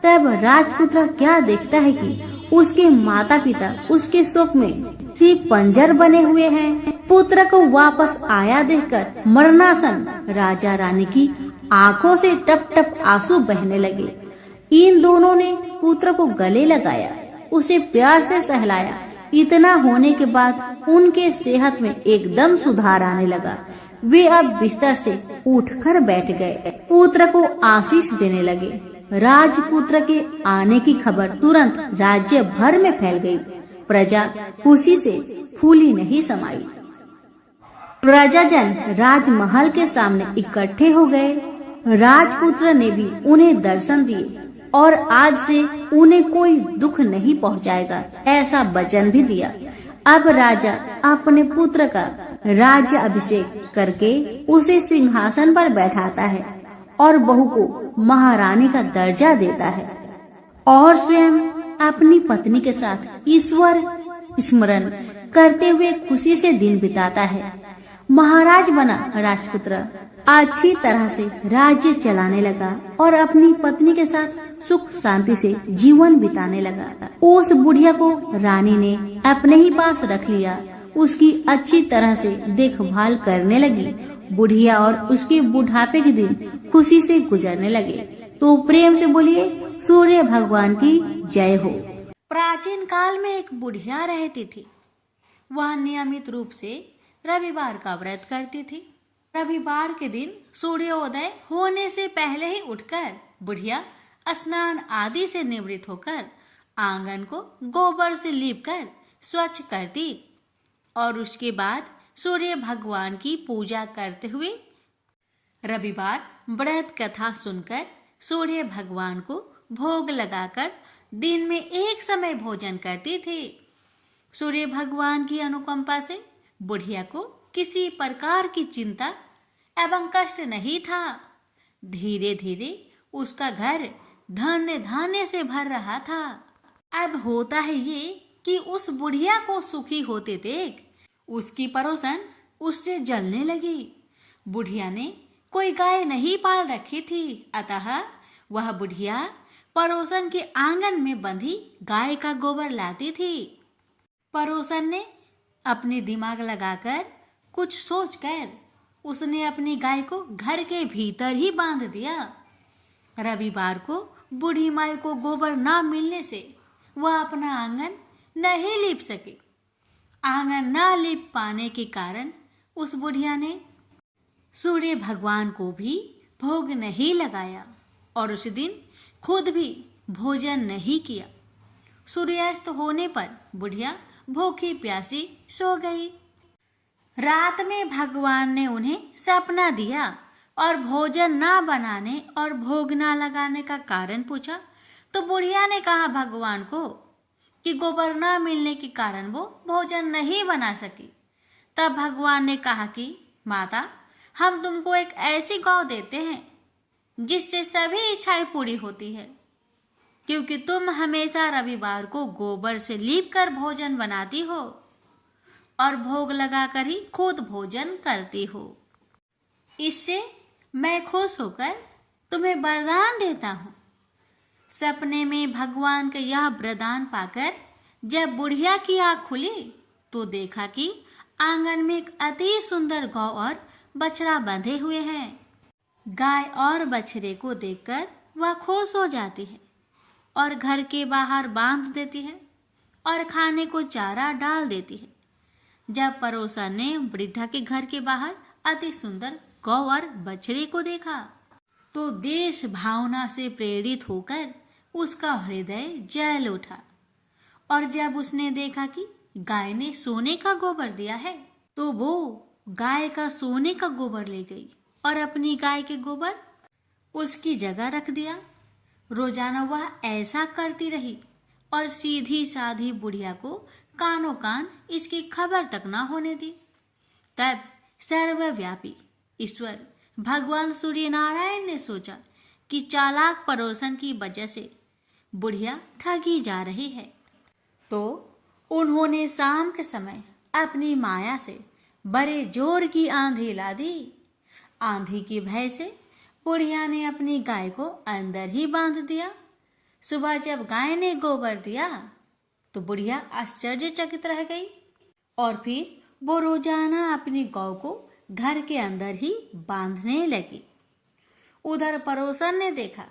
तब राजपुत्र क्या देखता है कि उसके माता पिता उसके शोक में सिर्फ पंजर बने हुए हैं। पुत्र को वापस आया देखकर मरणासन राजा रानी की आंखों से टप टप आंसू बहने लगे। इन दोनों ने पुत्र को गले लगाया, उसे प्यार से सहलाया। इतना होने के बाद उनके सेहत में एकदम सुधार आने लगा। वे अब बिस्तर से उठकर बैठ गए। पुत्र को आशीष देने लगे। राजपुत्र के आने की खबर तुरंत राज्य भर में फैल गई। प्रजा खुशी से फूली नहीं समाई। प्रजाजन राजमहल के सामने इकट्ठे हो गए। राजपुत्र ने भी उन्हें दर्शन दिए और आज से उन्हें कोई दुख नहीं पहुंचाएगा, ऐसा वचन भी दिया। अब राजा अपने पुत्र का राज्य अभिषेक करके उसे सिंहासन पर बैठाता है और बहू को महारानी का दर्जा देता है और स्वयं अपनी पत्नी के साथ ईश्वर स्मरण करते हुए खुशी से दिन बिताता है। महाराज बना राजपुत्र अच्छी तरह से राज्य चलाने लगा और अपनी पत्नी के साथ सुख शांति से जीवन बिताने लगा। उस बुढ़िया को रानी ने अपने ही पास रख लिया। उसकी अच्छी तरह से देखभाल करने लगी। बुढ़िया और उसके बुढ़ापे के दिन खुशी से गुजरने लगे। तो प्रेम से बोलिए, सूर्य भगवान की जय हो। प्राचीन काल में एक बुढ़िया रहती थी। वह नियमित रूप से रविवार का व्रत करती थी। रविवार के दिन सूर्योदय होने से पहले ही उठकर बुढ़िया स्नान आदि से निवृत्त होकर आंगन को गोबर से लीपकर स्वच्छ करती और उसके बाद सूर्य भगवान की पूजा करते हुए रविवार व्रत कथा सुनकर सूर्य भगवान को भोग लगाकर दिन में एक समय भोजन करती थी। सूर्य भगवान की अनुकंपा से बुढ़िया को किसी प्रकार की चिंता एवं कष्ट नहीं था। धीरे धीरे उसका घर धन्य धान्य से भर रहा था। अब होता है ये कि उस बुढ़िया को सुखी होते देख उसकी पड़ोसन उससे जलने लगी। बुढ़िया ने कोई गाय नहीं पाल रखी थी, अतः वह बुढ़िया पड़ोसन के आंगन में बंधी गाय का गोबर लाती थी। पड़ोसन ने अपनी दिमाग लगाकर कुछ सोचकर उसने अपनी गाय को घर के भीतर ही बांध दिया। रविवार को बूढ़ी माई को गोबर ना मिलने से वह अपना आंगन नहीं लीप सकी। आंगन ना लीप पाने के कारण उस बुढ़िया ने सूर्य भगवान को भी भोग नहीं लगाया और उस दिन खुद भी भोजन नहीं किया। सूर्यास्त होने पर बुढ़िया भूखी प्यासी सो गई। रात में भगवान ने उन्हें सपना दिया और भोजन ना बनाने और भोग ना लगाने का कारण पूछा तो बुढ़िया ने कहा भगवान को कि गोबर ना मिलने के कारण वो भोजन नहीं बना सकी। तब भगवान ने कहा कि माता, हम तुमको एक ऐसी गौ देते हैं जिससे सभी इच्छाएं पूरी होती है, क्योंकि तुम हमेशा रविवार को गोबर से लीप कर भोजन बनाती हो और भोग लगाकर ही खुद भोजन करती हो। इससे मैं खुश होकर तुम्हें वरदान देता हूँ। सपने में भगवान का यह वरदान पाकर जब बुढ़िया की आँख खुली तो देखा कि आंगन में एक अति सुंदर गौ और बछड़ा बंधे हुए हैं। गाय और बछड़े को देखकर वह खुश हो जाती है और घर के बाहर बांध देती है और खाने को चारा डाल देती है। जब पड़ोसन ने वृद्धा के घर के बाहर अति सुंदर गौ और बछड़े को देखा तो देश भावना से प्रेरित होकर उसका हृदय जल उठा और जब उसने देखा कि गाय ने सोने का गोबर दिया है तो वो गाय का सोने का गोबर ले गई और अपनी गाय के गोबर उसकी जगह रख दिया। रोजाना वह ऐसा करती रही और सीधी साधी बुढ़िया को कानों कान इसकी खबर तक ना होने दी। तब सर्वव्यापी ईश्वर भगवान सूर्य नारायण ने सोचा कि चालाक पड़ोसन की वजह से बुढ़िया ठगी जा रही है, तो उन्होंने शाम के समय अपनी माया से बड़े जोर की आंधी ला दी। आंधी की भय से बुढ़िया ने अपनी गाय को अंदर ही बांध दिया। सुबह जब गाय ने गोबर दिया तो बुढ़िया आश्चर्यचकित रह गई और फिर वो रोजाना अपनी गौ को घर के अंदर ही बांधने लगी। उधर पड़ोसन ने देखा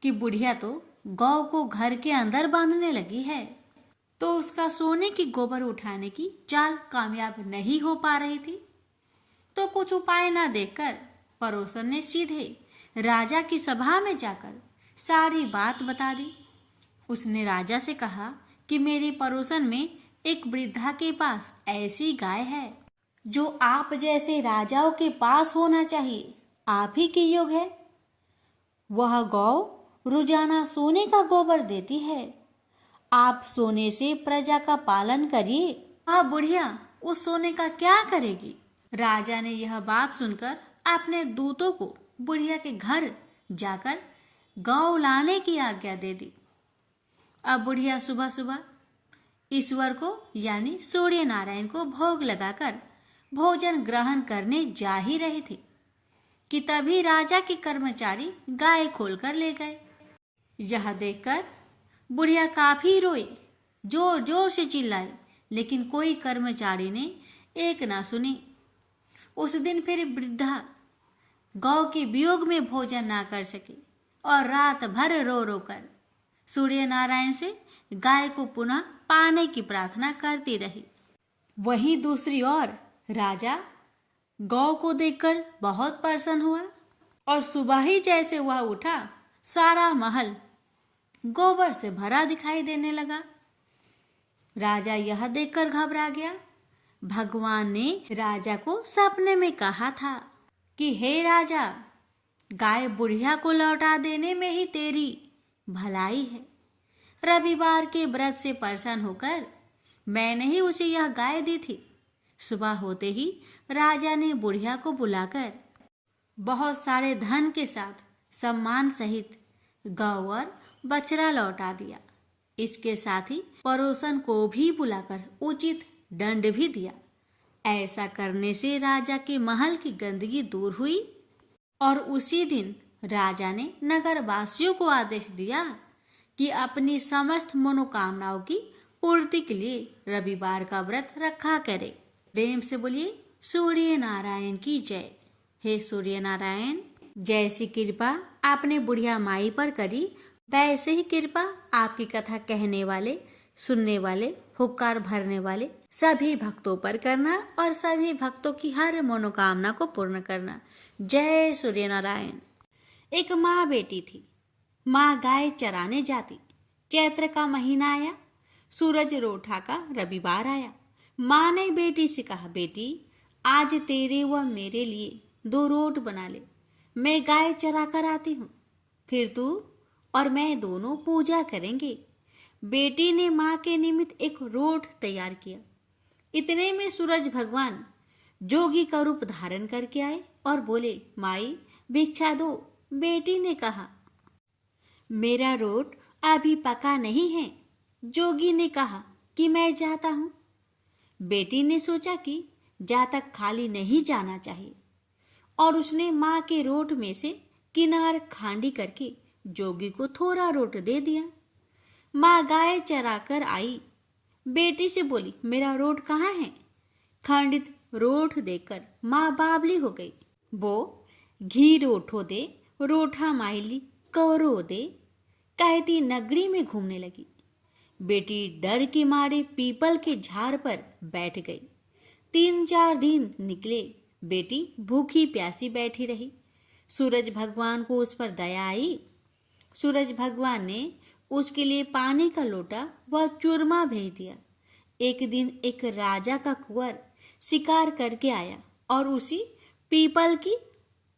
कि बुढ़िया तो गौ को घर के अंदर बांधने लगी है, तो उसका सोने की गोबर उठाने की चाल कामयाब नहीं हो पा रही थी। तो कुछ उपाय ना देखकर पड़ोसन ने सीधे राजा की सभा में जाकर सारी बात बता दी। उसने राजा से कहा कि मेरे पड़ोसन में एक वृद्धा के पास ऐसी गाय है जो आप जैसे राजाओं के पास होना चाहिए, आप ही के योग है। वह गौ रोजाना सोने का गोबर देती है। आप सोने से प्रजा का पालन करिए। वह बुढ़िया उस सोने का क्या करेगी? राजा ने यह बात सुनकर अपने दूतों को बुढ़िया के घर जाकर गौ लाने की आज्ञा दे दी। अब बुढ़िया सुबह सुबह ईश्वर को यानी सूर्य नारायण को भोग लगाकर भोजन ग्रहण करने जा ही रही थी कि तभी राजा के कर्मचारी गाय खोलकर ले गए। यह देखकर बुढ़िया काफी रोई, जोर जोर से चिल्लाई, लेकिन कोई कर्मचारी ने एक ना सुनी। उस दिन फिर वृद्धा गौ के वियोग में भोजन ना कर सकी और रात भर रो रो कर सूर्य नारायण से गाय को पुनः पाने की प्रार्थना करती रही। वहीं दूसरी ओर राजा गौ को देखकर बहुत प्रसन्न हुआ और सुबह ही जैसे वह उठा सारा महल गोबर से भरा दिखाई देने लगा। राजा यह देखकर घबरा गया। भगवान ने राजा को सपने में कहा था कि हे राजा, गाय बुढ़िया को लौटा देने में ही तेरी भलाई है। रविवार के व्रत से प्रसन्न होकर मैंने ही उसे यह गाय दी थी। सुबह होते ही राजा ने बुढ़िया को बुलाकर बहुत सारे धन के साथ सम्मान सहित गौ और बछड़ा लौटा दिया। इसके साथ ही पड़ोसन को भी बुलाकर उचित दंड भी दिया। ऐसा करने से राजा के महल की गंदगी दूर हुई और उसी दिन राजा ने नगरवासियों को आदेश दिया कि अपनी समस्त मनोकामनाओं की पूर्ति के लिए रविवार का व्रत रखा करे। प्रेम से बोलिए सूर्य नारायण की जय। हे सूर्य नारायण, जैसी कृपा आपने बुढ़िया माई पर करी, वैसे ही कृपा आपकी कथा कहने वाले, सुनने वाले, हुक्कार भरने वाले सभी भक्तों पर करना और सभी भक्तों की हर मनोकामना को पूर्ण करना। जय सूर्य नारायण। एक माँ बेटी थी। माँ गाय चराने जाती। चैत्र का महीना आया, सूरज रोठा का रविवार आया। माँ ने बेटी से कहा, बेटी आज तेरे व मेरे लिए 2 रोट बना ले, मैं गाय चरा कर आती हूँ, फिर तू और मैं दोनों पूजा करेंगे। बेटी ने माँ के निमित्त एक रोट तैयार किया। इतने में सूरज भगवान जोगी का रूप धारण करके आए और बोले, माई भिक्षा दो। बेटी ने कहा, मेरा रोट अभी पका नहीं है। जोगी ने कहा कि मैं जाता हूं। बेटी ने सोचा कि जा तक खाली नहीं जाना चाहिए और उसने माँ के रोट में से किनार खांडी करके जोगी को थोड़ा रोट दे दिया। माँ गाय चरा कर आई। बेटी से बोली, मेरा रोट कहाँ है? खंडित रोट देकर माँ बावली हो गई। वो घी रोठो दे, रोठा माइली कौरो दे कहती नगरी में घूमने लगी। बेटी डर के मारे पीपल के झाड़ पर बैठ गई। 3-4 दिन निकले। बेटी भूखी प्यासी बैठी रही। सूरज भगवान को उस पर दया आई। सूरज भगवान ने उसके लिए पानी का लोटा व चूरमा भेज दिया। एक दिन एक राजा का कुंवर शिकार करके आया और उसी पीपल की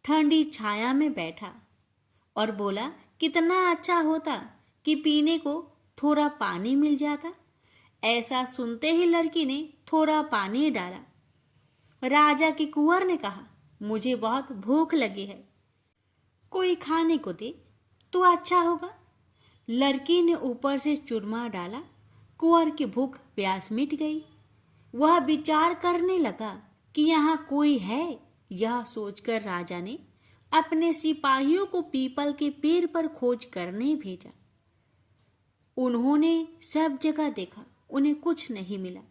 ठंडी छाया में बैठा और बोला, कितना अच्छा होता कि पीने को थोड़ा पानी मिल जाता। ऐसा सुनते ही लड़की ने थोड़ा पानी डाला। राजा के कुंवर ने कहा, मुझे बहुत भूख लगी है, कोई खाने को दे तो अच्छा होगा। लड़की ने ऊपर से चूरमा डाला। कुंवर की भूख प्यास मिट गई। वह विचार करने लगा कि यहाँ कोई है। यह सोचकर राजा ने अपने सिपाहियों को पीपल के पेड़ पर खोज करने भेजा। उन्होंने सब जगह देखा, उन्हें कुछ नहीं मिला।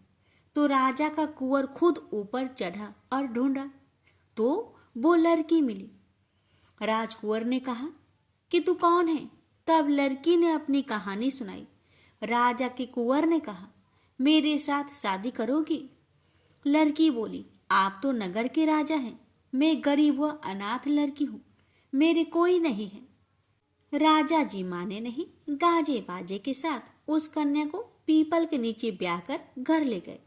तो राजा का कुंवर खुद ऊपर चढ़ा और ढूंढा तो वो लड़की मिली। राजकुंवर ने कहा कि तू कौन है? तब लड़की ने अपनी कहानी सुनाई। राजा के कुंवर ने कहा, मेरे साथ शादी करोगी? लड़की बोली, आप तो नगर के राजा हैं, मैं गरीब व अनाथ लड़की हूँ, मेरे कोई नहीं है। राजा जी माने नहीं। गाजे बाजे के साथ उस कन्या को पीपल के नीचे ब्याह कर घर ले गए।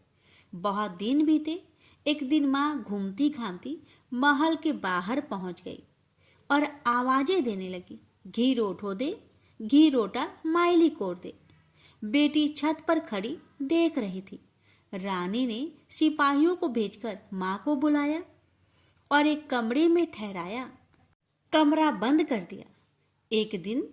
बहुत दिन बीते। एक दिन माँ घूमती घामती महल के बाहर पहुंच गई और आवाजें देने लगी, घी रोठो दे, घी रोटा माइली कोर दे। बेटी छत पर खड़ी देख रही थी। रानी ने सिपाहियों को भेजकर माँ को बुलाया और एक कमरे में ठहराया। कमरा बंद कर दिया। एक दिन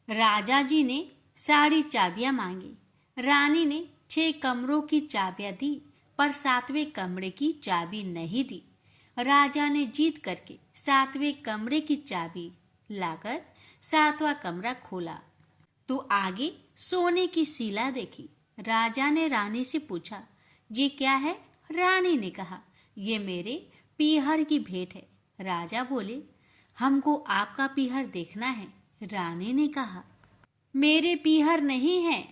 राजा जी ने सारी चाबियां मांगी। रानी ने 6 कमरों की चाबियां दी पर 7वें कमरे की चाबी नहीं दी। राजा ने जीत करके 7वें कमरे की चाबी लाकर 7वां कमरा खोला तो आगे सोने की शिला देखी। राजा ने रानी से पूछा, ये क्या है? रानी ने कहा, ये मेरे पीहर की भेंट है। राजा बोले, हमको आपका पीहर देखना है। रानी ने कहा, मेरे पीहर नहीं है,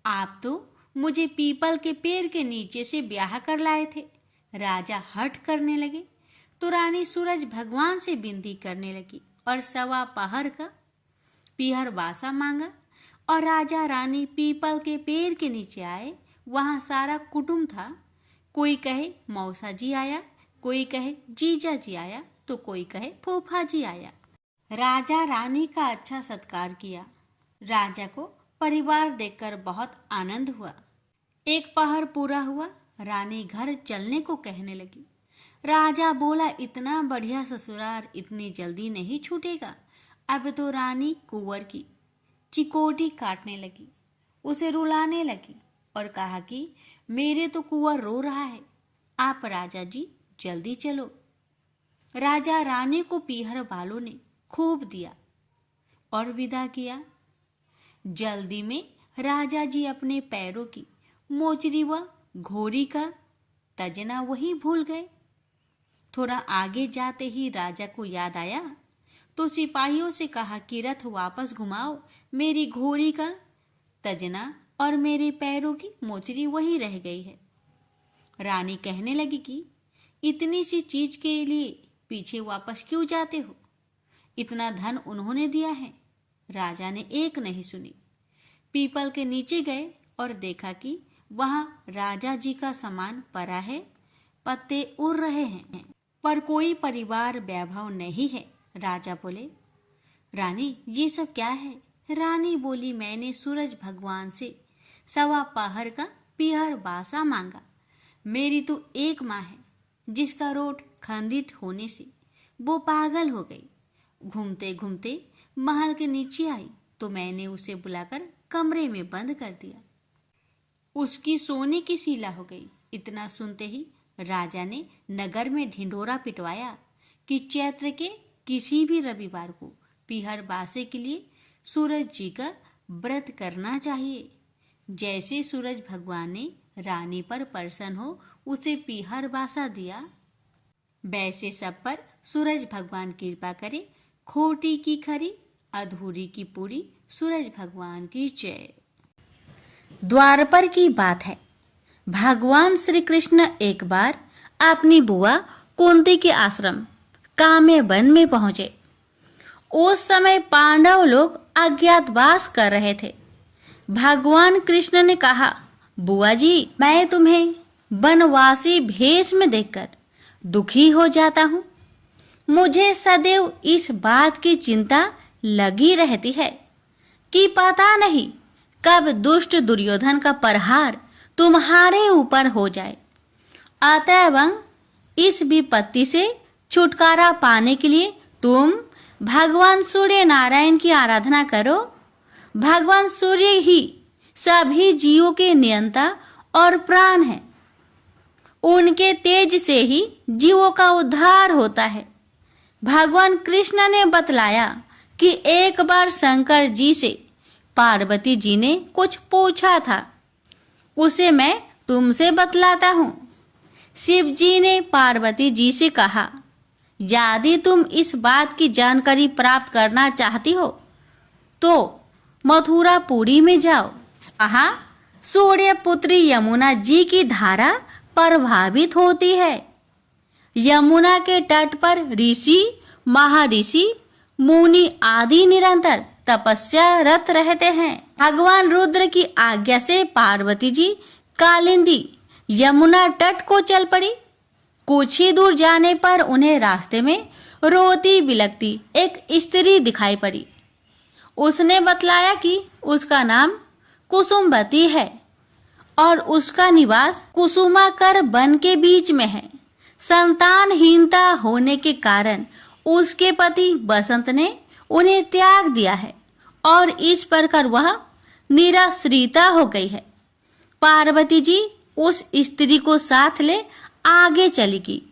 आप तो मुझे पीपल के पेड़ के नीचे से ब्याह कर लाए थे। राजा हट करने लगे तो रानी सूरज भगवान से विनती करने लगी और 1.25 पहर का पीहर वासा मांगा और राजा रानी पीपल के पेड़ के नीचे आए। वहां सारा कुटुंब था। कोई कहे मौसा जी आया, कोई कहे जीजा जी आया, तो कोई कहे फूफा जी आया। राजा रानी का अच्छा सत्कार किया। राजा को परिवार देखकर बहुत आनंद हुआ। 1 पहर पूरा हुआ। रानी घर चलने को कहने लगी। राजा बोला, इतना बढ़िया ससुराल इतनी जल्दी नहीं छूटेगा। अब तो रानी कुंवर की चिकोटी काटने लगी, उसे रुलाने लगी और कहा कि मेरे तो कुंवर रो रहा है, आप राजा जी जल्दी चलो। राजा रानी को पीहर वालों ने खूब दिया और विदा किया। जल्दी में राजा जी अपने पैरों की मोचरी व घोड़ी का तजना वही भूल गए। थोड़ा आगे जाते ही राजा को याद आया तो सिपाहियों से कहा कि रथ वापस घुमाओ, मेरी घोड़ी का तजना और मेरे पैरों की मोचरी वही रह गई है। रानी कहने लगी कि इतनी सी चीज के लिए पीछे वापस क्यों जाते हो? इतना धन उन्होंने दिया है। राजा ने एक नहीं सुनी। पीपल के नीचे गए और देखा कि वहां राजा जी का सामान पड़ा है, पत्ते उड़ रहे हैं, पर कोई परिवार वैभव नहीं है। राजा बोले, रानी ये सब क्या है? रानी बोली, मैंने सूरज भगवान से 1.25 पहर का पीहर बासा मांगा। मेरी तो एक माँ है जिसका रोट खंडित होने से वो पागल हो गई। घूमते घूमते महल के नीचे आई तो मैंने उसे बुलाकर कमरे में बंद कर दिया। उसकी सोने की सीला हो गई। इतना सुनते ही राजा ने नगर में ढिंढोरा पिटवाया कि चैत्र के किसी भी रविवार को पीहर बासे के लिए सूरज जी का व्रत करना चाहिए। जैसे सूरज भगवान ने रानी पर प्रसन्न हो उसे पीहर बासा दिया, वैसे सब पर सूरज भगवान कृपा करे। खोटी की खरी, अधूरी की पूरी, सूरज भगवान की जय। द्वारपर की बात है। भगवान श्री कृष्ण एक बार अपनी बुआ कुंती के आश्रम काम्य वन में पहुंचे। उस समय पांडव लोग अज्ञातवास कर रहे थे। भगवान कृष्ण ने कहा, बुआ जी, मैं तुम्हें वनवासी भेष में देखकर दुखी हो जाता हूँ। मुझे सदैव इस बात की चिंता लगी रहती है कि पता नहीं कब दुष्ट दुर्योधन का प्रहार तुम्हारे ऊपर हो जाए। अतएव इस विपत्ति से छुटकारा पाने के लिए तुम भगवान सूर्य नारायण की आराधना करो। भगवान सूर्य ही सभी जीवों के नियंता और प्राण है। उनके तेज से ही जीवों का उद्धार होता है। भगवान कृष्ण ने बतलाया कि एक बार शंकर जी से पार्वती जी ने कुछ पूछा था, उसे मैं तुमसे बतलाता हूँ। शिव जी ने पार्वती जी से कहा, यदि तुम इस बात की जानकारी प्राप्त करना चाहती हो तो मथुरापुरी में जाओ। वहाँ सूर्य पुत्री यमुना जी की धारा प्रभावित होती है। यमुना के तट पर ऋषि, महर्षि, मुनि आदि निरंतर तपस्यारत रहते हैं। भगवान रुद्र की आज्ञा से पार्वती जी कालिंदी यमुना तट को चल पड़ी। कुछ ही दूर जाने पर उन्हें रास्ते में रोती बिलखती एक स्त्री दिखाई पड़ी। उसने बतलाया कि उसका नाम कुसुमवती है और उसका निवास कुसुमाकर वन के बीच में है। संतानहीनता होने के कारण उसके पति बसंत ने उन्हें त्याग दिया है और इस प्रकार वह निराश्रिता हो गई है। पार्वती जी उस स्त्री को साथ ले आगे चली गई।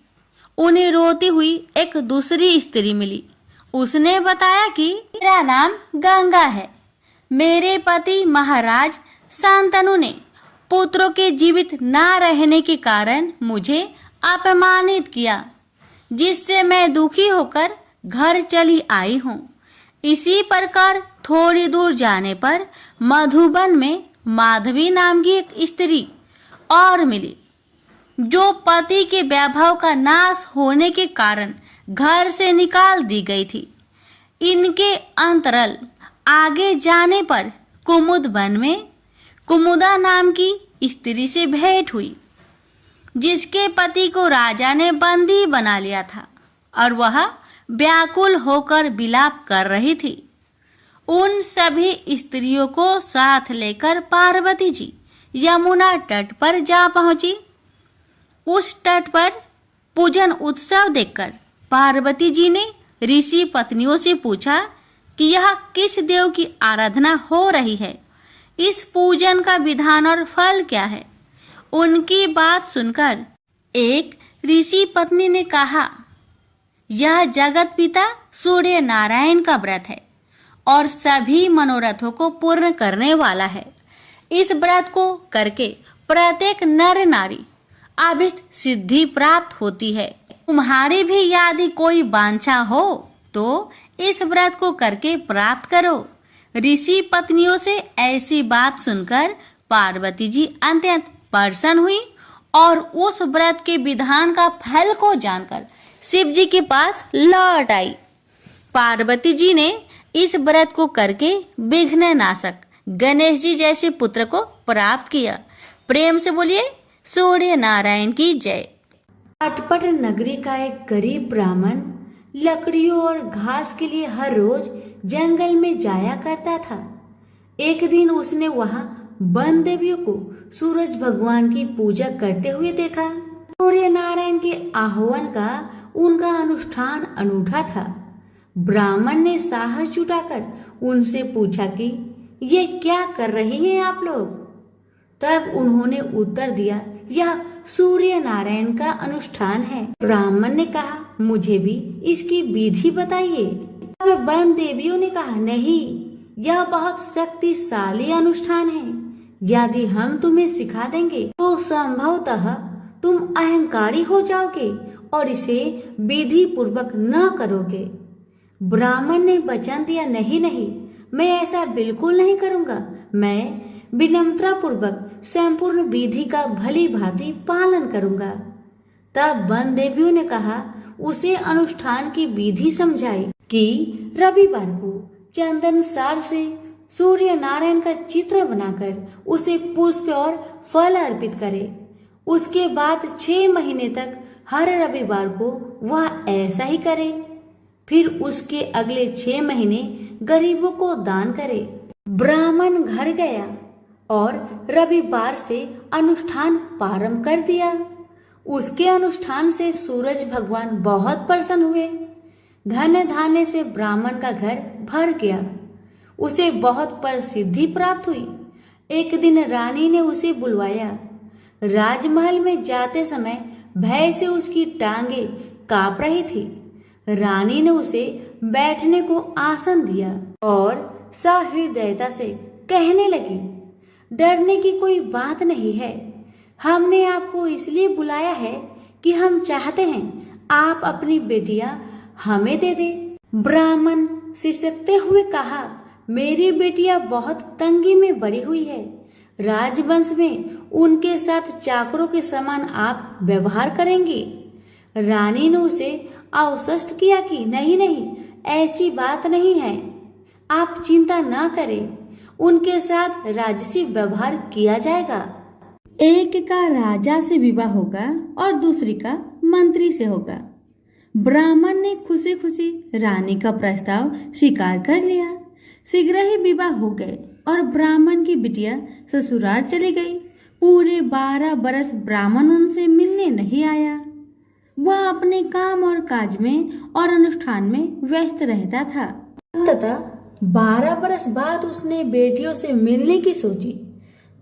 उन्हें रोती हुई एक दूसरी स्त्री मिली। उसने बताया कि मेरा नाम गंगा है। मेरे पति महाराज शांतनु ने पुत्रों के जीवित न रहने के कारण मुझे अपमानित किया, जिससे मैं दुखी होकर घर चली आई हूँ। इसी प्रकार थोड़ी दूर जाने पर मधुबन में माधवी नाम की एक स्त्री और मिली, जो पति के वैभव का नाश होने के कारण घर से निकाल दी गई थी। इनके अंतरल आगे जाने पर कुमुद वन में कुमुदा नाम की स्त्री से भेंट हुई, जिसके पति को राजा ने बंदी बना लिया था और वह व्याकुल होकर विलाप कर रही थी। उन सभी स्त्रियों को साथ लेकर पार्वती जी यमुना तट पर जा पहुंची। उस तट पर पूजन उत्सव देखकर पार्वती जी ने ऋषि पत्नियों से पूछा कि यह किस देव की आराधना हो रही है, इस पूजन का विधान और फल क्या है। उनकी बात सुनकर एक ऋषि पत्नी ने कहा यह जगत पिता सूर्य नारायण का व्रत है और सभी मनोरथों को पूर्ण करने वाला है। इस व्रत को करके प्रत्येक नर नारी अभिष्ट सिद्धि प्राप्त होती है। तुम्हारी भी यदि कोई वांछा हो तो इस व्रत को करके प्राप्त करो। ऋषि पत्नियों से ऐसी बात सुनकर पार्वती जी अत्यंत प्रसन्न हुई और उस व्रत के विधान का फल को जानकर शिव जी के पास लौट आई। पार्वती जी ने इस व्रत को करके विघ्न नाशक गणेश जी जैसे पुत्र को प्राप्त किया। प्रेम से बोलिए सूर्य नारायण की जय। अटपट नगरी का एक गरीब ब्राह्मण लकड़ियों और घास के लिए हर रोज जंगल में जाया करता था। एक दिन उसने वहां वन देवियों को सूरज भगवान की पूजा करते हुए देखा। सूर्य नारायण के आह्वान का उनका अनुष्ठान अनूठा था। ब्राह्मण ने साहस जुटाकर उनसे पूछा कि ये क्या कर रहे हैं आप लोग। तब उन्होंने उत्तर दिया, यह सूर्य नारायण का अनुष्ठान है। ब्राह्मण ने कहा, मुझे भी इसकी विधि बताइए। तब वन देवियों ने कहा, नहीं, यह बहुत शक्तिशाली अनुष्ठान है। यदि हम तुम्हें सिखा देंगे तो संभवतः तुम अहंकारी हो जाओगे और इसे विधि पूर्वक न करोगे। ब्राह्मण ने वचन दिया, नहीं नहीं, मैं ऐसा बिल्कुल नहीं करूंगा। मैं विनम्रता पूर्वक संपूर्ण विधि का भली भांति पालन करूंगा। तब वन देवियों ने कहा, उसे अनुष्ठान की विधि समझाई कि रविवार को चंदन सार से सूर्य नारायण का चित्र बनाकर उसे पुष्प और फल अर्पित करे। उसके बाद 6 महीने तक हर रविवार को वह ऐसा ही करे। फिर उसके अगले 6 महीने गरीबों को दान करे। ब्राह्मण घर गया और रविवार से अनुष्ठान प्रारंभ कर दिया। उसके अनुष्ठान से सूरज भगवान बहुत प्रसन्न हुए। धन धान्य से ब्राह्मण का घर भर गया। उसे बहुत प्रसिद्धि प्राप्त हुई। एक दिन रानी ने उसे बुलवाया। राजमहल में जाते समय भय से उसकी टांगे कांप रही थी। रानी ने उसे बैठने को आसन दिया और सहृदयता से कहने लगी, डरने की कोई बात नहीं है। हमने आपको इसलिए बुलाया है कि हम चाहते हैं आप अपनी बेटियां हमें दे दे। ब्राह्मण सिसकते हुए कहा, मेरी बेटियां बहुत तंगी में बड़ी हुई है। राजवंश में उनके साथ चाकरों के समान आप व्यवहार करेंगे। रानी ने उसे आश्वस्त किया कि नहीं नहीं, ऐसी बात नहीं है, आप चिंता ना करें, उनके साथ राजसी व्यवहार किया जाएगा। एक का राजा से विवाह होगा और दूसरी का मंत्री से होगा। ब्राह्मण ने खुशी खुशी रानी का प्रस्ताव स्वीकार कर लिया। शीघ्र ही विवाह हो गए और ब्राह्मण की बिटिया ससुराल चली गई। पूरे 12 बरस ब्राह्मण उनसे मिलने नहीं आया। वह अपने काम और काज में और अनुष्ठान में व्यस्त रहता था। अंततः 12 बरस बाद उसने बेटियों से मिलने की सोची।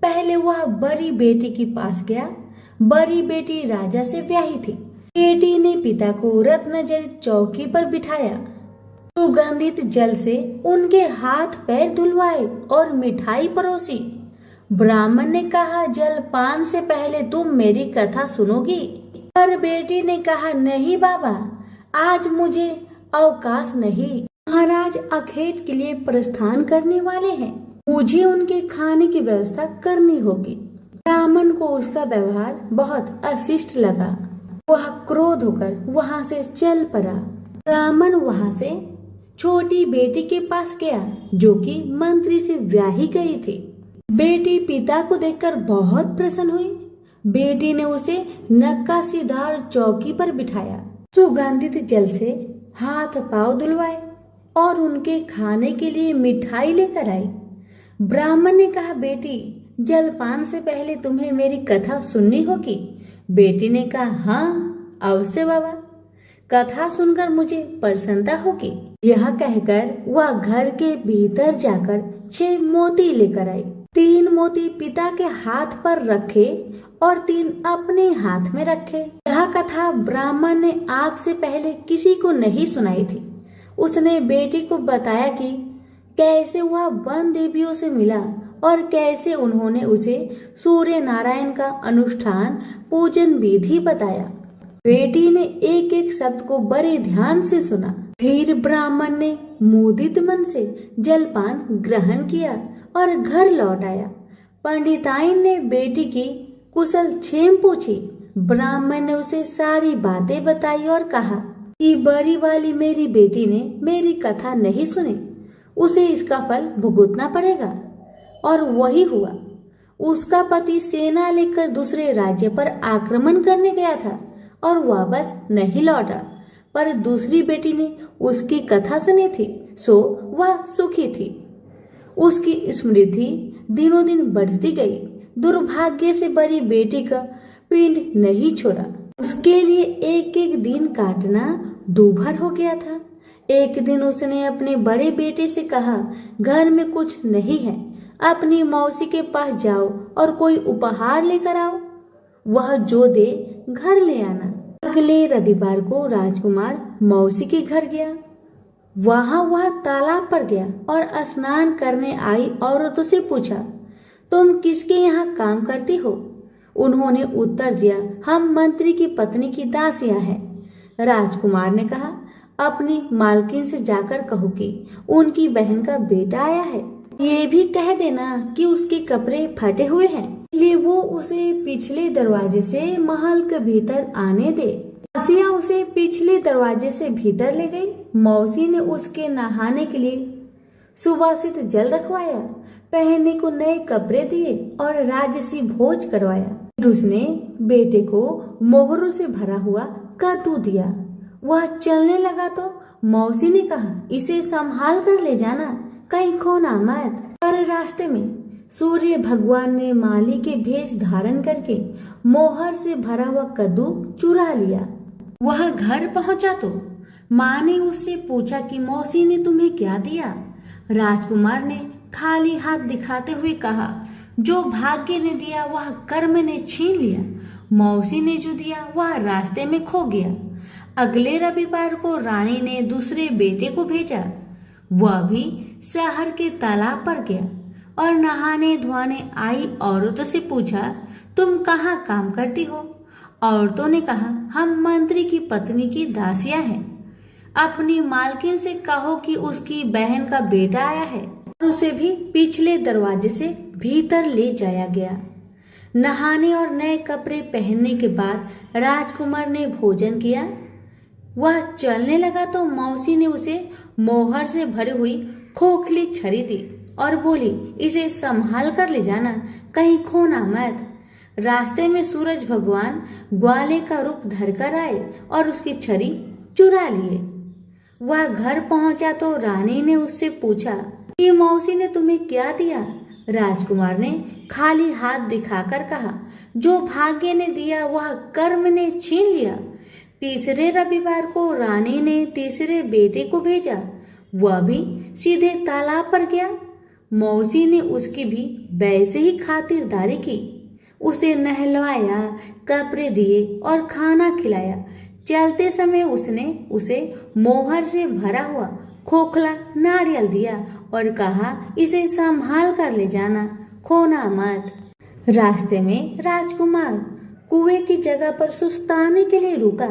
पहले वह बड़ी बेटी के पास गया। बड़ी बेटी राजा से ब्याही थी। बेटी ने पिता को रत्नजड़ित चौकी पर बिठाया। सुगंधित जल से उनके हाथ पैर धुलवाए और मिठाई परोसी। ब्राह्मण ने कहा, जलपान से पहले तुम मेरी कथा सुनोगी? पर बेटी ने कहा, नहीं बाबा, आज मुझे अवकाश नहीं। महाराज अखेट के लिए प्रस्थान करने वाले हैं। मुझे उनके खाने की व्यवस्था करनी होगी। ब्राह्मण को उसका व्यवहार बहुत अशिष्ट लगा। वह क्रोध होकर वहां से चल पड़ा। ब्राह्मण वहां से छोटी बेटी के पास गया जो कि मंत्री से ब्याही गई थी। बेटी पिता को देखकर बहुत प्रसन्न हुई। बेटी ने उसे नक्काशीदार चौकी पर बिठाया, सुगंधित जल से हाथ पांव धुलवाए और उनके खाने के लिए मिठाई लेकर आई। ब्राह्मण ने कहा, बेटी, जलपान से पहले तुम्हें मेरी कथा सुननी होगी। बेटी ने कहा, हाँ अवश्य बाबा, कथा सुनकर मुझे प्रसन्नता होगी। यह कहकर वह घर के भीतर जाकर 6 मोती लेकर आई। 3 मोती पिता के हाथ पर रखे और 3 अपने हाथ में रखे। यह कथा ब्राह्मण ने आज से पहले किसी को नहीं सुनाई थी। उसने बेटी को बताया कि कैसे वह वन देवियों से मिला और कैसे उन्होंने उसे सूर्य नारायण का अनुष्ठान पूजन विधि बताया। बेटी ने एक एक शब्द को बड़े ध्यान से सुना। फिर ब्राह्मण ने मुदित मन से जलपान ग्रहण किया और घर लौट आया। पंडिताइन ने बेटी की कुशल क्षेम पूछी। ब्राह्मण ने उसे सारी बातें बताई और कहा कि बड़ी वाली मेरी बेटी ने मेरी कथा नहीं सुनी, उसे इसका फल भुगतना पड़ेगा। और वही हुआ। उसका पति सेना लेकर दूसरे राज्य पर आक्रमण करने गया था और वापस नहीं लौटा, पर दूसरी बेटी ने उसकी कथा सुनी थी, सो वह सुखी थी। उसकी समृद्धि दिनों दिन बढ़ती गई। दुर्भाग्य से बड़ी बेटी का पिंड नहीं छोड़ा। उसके लिए एक एक दिन काटना दूभर हो गया था। एक दिन उसने अपने बड़े बेटे से कहा, घर में कुछ नहीं है, अपनी मौसी के पास जाओ और कोई उपहार लेकर आओ, वह जो दे घर ले आना। अगले रविवार को राजकुमार मौसी के घर गया। वहां वह तालाब पर गया और स्नान करने आई औरतों से पूछा, तुम किसके यहाँ काम करती हो? उन्होंने उत्तर दिया, हम मंत्री की पत्नी की दासियां हैं। राजकुमार ने कहा, अपनी मालकिन से जाकर कहो कि उनकी बहन का बेटा आया है। ये भी कह देना कि उसके कपड़े फटे हुए हैं, इसलिए वो उसे पिछले दरवाजे से महल के भीतर आने दे। दासियां उसे पिछले दरवाजे से भीतर ले गई। मौसी ने उसके नहाने के लिए सुवासित जल रखवाया, पहनने को नए कपड़े दिए और राजसी भोज करवाया। फिर उसने बेटे को मोहरों से भरा हुआ कद्दू दिया। वह चलने लगा तो मौसी ने कहा, इसे संभाल कर ले जाना, कहीं खोना मत। पर रास्ते में सूर्य भगवान ने माली के भेष धारण करके मोहर से भरा हुआ कद्दू चुरा लिया। वह घर पहुंचा तो माँ ने उससे पूछा कि मौसी ने तुम्हें क्या दिया? राजकुमार ने खाली हाथ दिखाते हुए कहा, जो भाग्य ने दिया वह कर्म ने छीन लिया, मौसी ने जो दिया वह रास्ते में खो गया। अगले रविवार को रानी ने दूसरे बेटे को भेजा। वह भी शहर के तालाब पर गया और नहाने धोने आई औरतों से पूछा, तुम कहाँ काम करती हो? औरतों ने कहा, हम मंत्री की पत्नी की दासियां हैं। अपनी मालकिन से कहो कि उसकी बहन का बेटा आया है। और उसे भी पिछले दरवाजे से भीतर ले जाया गया। नहाने और नए कपड़े पहनने के बाद राजकुमार ने भोजन किया। वह चलने लगा तो मौसी ने उसे मोहर से भरी हुई खोखली छड़ी दी और बोली, इसे संभाल कर ले जाना, कहीं खोना मत। रास्ते में सूरज भगवान ग्वाले का रूप धरकर आए और उसकी छड़ी चुरा लिए। वह घर पहुंचा तो रानी ने उससे पूछा कि मौसी ने तुम्हें क्या दिया? राजकुमार ने खाली हाथ दिखाकर कहा, जो भाग्य ने दिया वह कर्म ने छीन लिया। तीसरे रविवार को रानी ने तीसरे बेटे को भेजा। वह भी सीधे तालाब पर गया। मौसी ने उसकी भी वैसे ही खातिरदारी की। उसे नहलवाया, कपड़े दिए और खाना खिलाया। चलते समय उसने उसे मोहर से भरा हुआ खोखला नारियल दिया और कहा, इसे संभाल कर ले जाना, खोना मत। रास्ते में राजकुमार कुएं की जगह पर सुस्ताने के लिए रुका।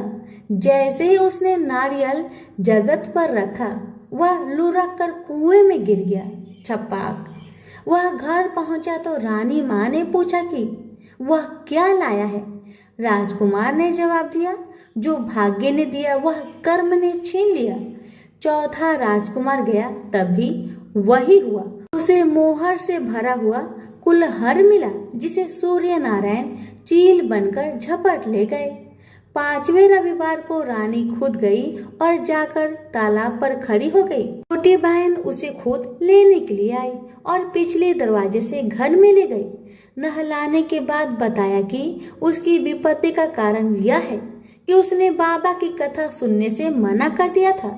जैसे ही उसने नारियल जगत पर रखा, वह लुढ़क कर कुएं में गिर गया। छपाक। वह घर पहुंचा तो रानी माँ ने पूछा कि वह क्या लाया है? राजकुमार ने जवाब दिया, जो भाग्य ने दिया वह कर्म ने छीन लिया। चौथा राजकुमार गया, तब भी वही हुआ। उसे मोहर से भरा हुआ कुल्हड़ मिला, जिसे सूर्य नारायण चील बनकर झपट ले गए। पांचवें रविवार को रानी खुद गई और जाकर तालाब पर खड़ी हो गई। छोटी बहन उसे खुद लेने के लिए आई और पिछले दरवाजे से घर में ले गई। नहलाने के बाद बताया कि उसकी विपत्ति का कारण यह है कि उसने बाबा की कथा सुनने से मना कर दिया था।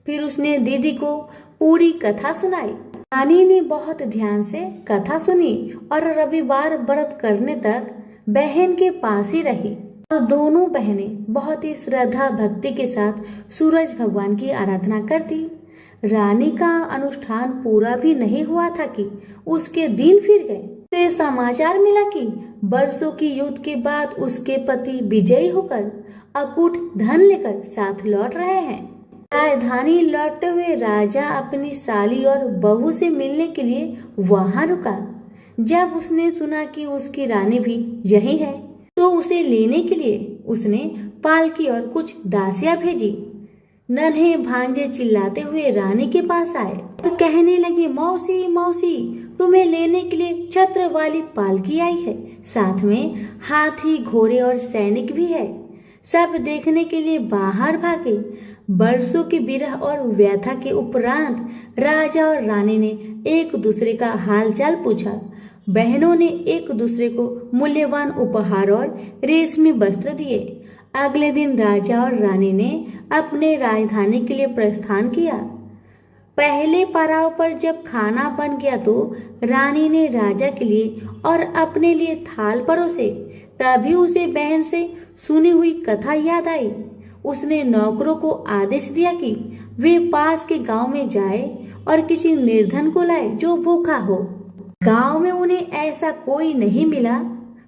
फिर उसने दीदी को पूरी कथा सुनाई। रानी ने बहुत ध्यान से कथा सुनी और रविवार व्रत करने तक बहन के पास ही रही और दोनों बहनें बहुत ही श्रद्धा भक्ति के साथ सूरज भगवान की आराधना करती। रानी का अनुष्ठान पूरा भी नहीं हुआ था कि उसके दिन फिर गए। से समाचार मिला कि वर्षों की युद्ध के बाद उसके पति विजयी होकर अकूट धन लेकर साथ लौट रहे हैं। राजधानी लौटते हुए राजा अपनी साली और बहू से मिलने के लिए वहां रुका। जब उसने सुना कि उसकी रानी भी यही है तो उसे लेने के लिए उसने पालकी और कुछ दासियां भेजी। नन्हे भांजे चिल्लाते हुए रानी के पास आए और कहने लगे, मौसी मौसी, तुम्हें लेने के लिए छत्र वाली पालकी आई है, साथ में हाथी घोड़े और सैनिक भी है। सब देखने के लिए बाहर भागे। बरसों की विरह और व्यथा के उपरांत राजा और रानी ने एक दूसरे का हालचाल पूछा। बहनों ने एक दूसरे को मूल्यवान उपहार और रेशमी वस्त्र दिए। अगले दिन राजा और रानी ने अपने राजधानी के लिए प्रस्थान किया। पहले पड़ाव पर जब खाना बन गया तो रानी ने राजा के लिए और अपने लिए थाल परोसे। तभी उसे बहन से सुनी हुई कथा याद आई। उसने नौकरों को आदेश दिया कि वे पास के गांव में जाए और किसी निर्धन को लाए जो भूखा हो। गांव में उन्हें ऐसा कोई नहीं मिला,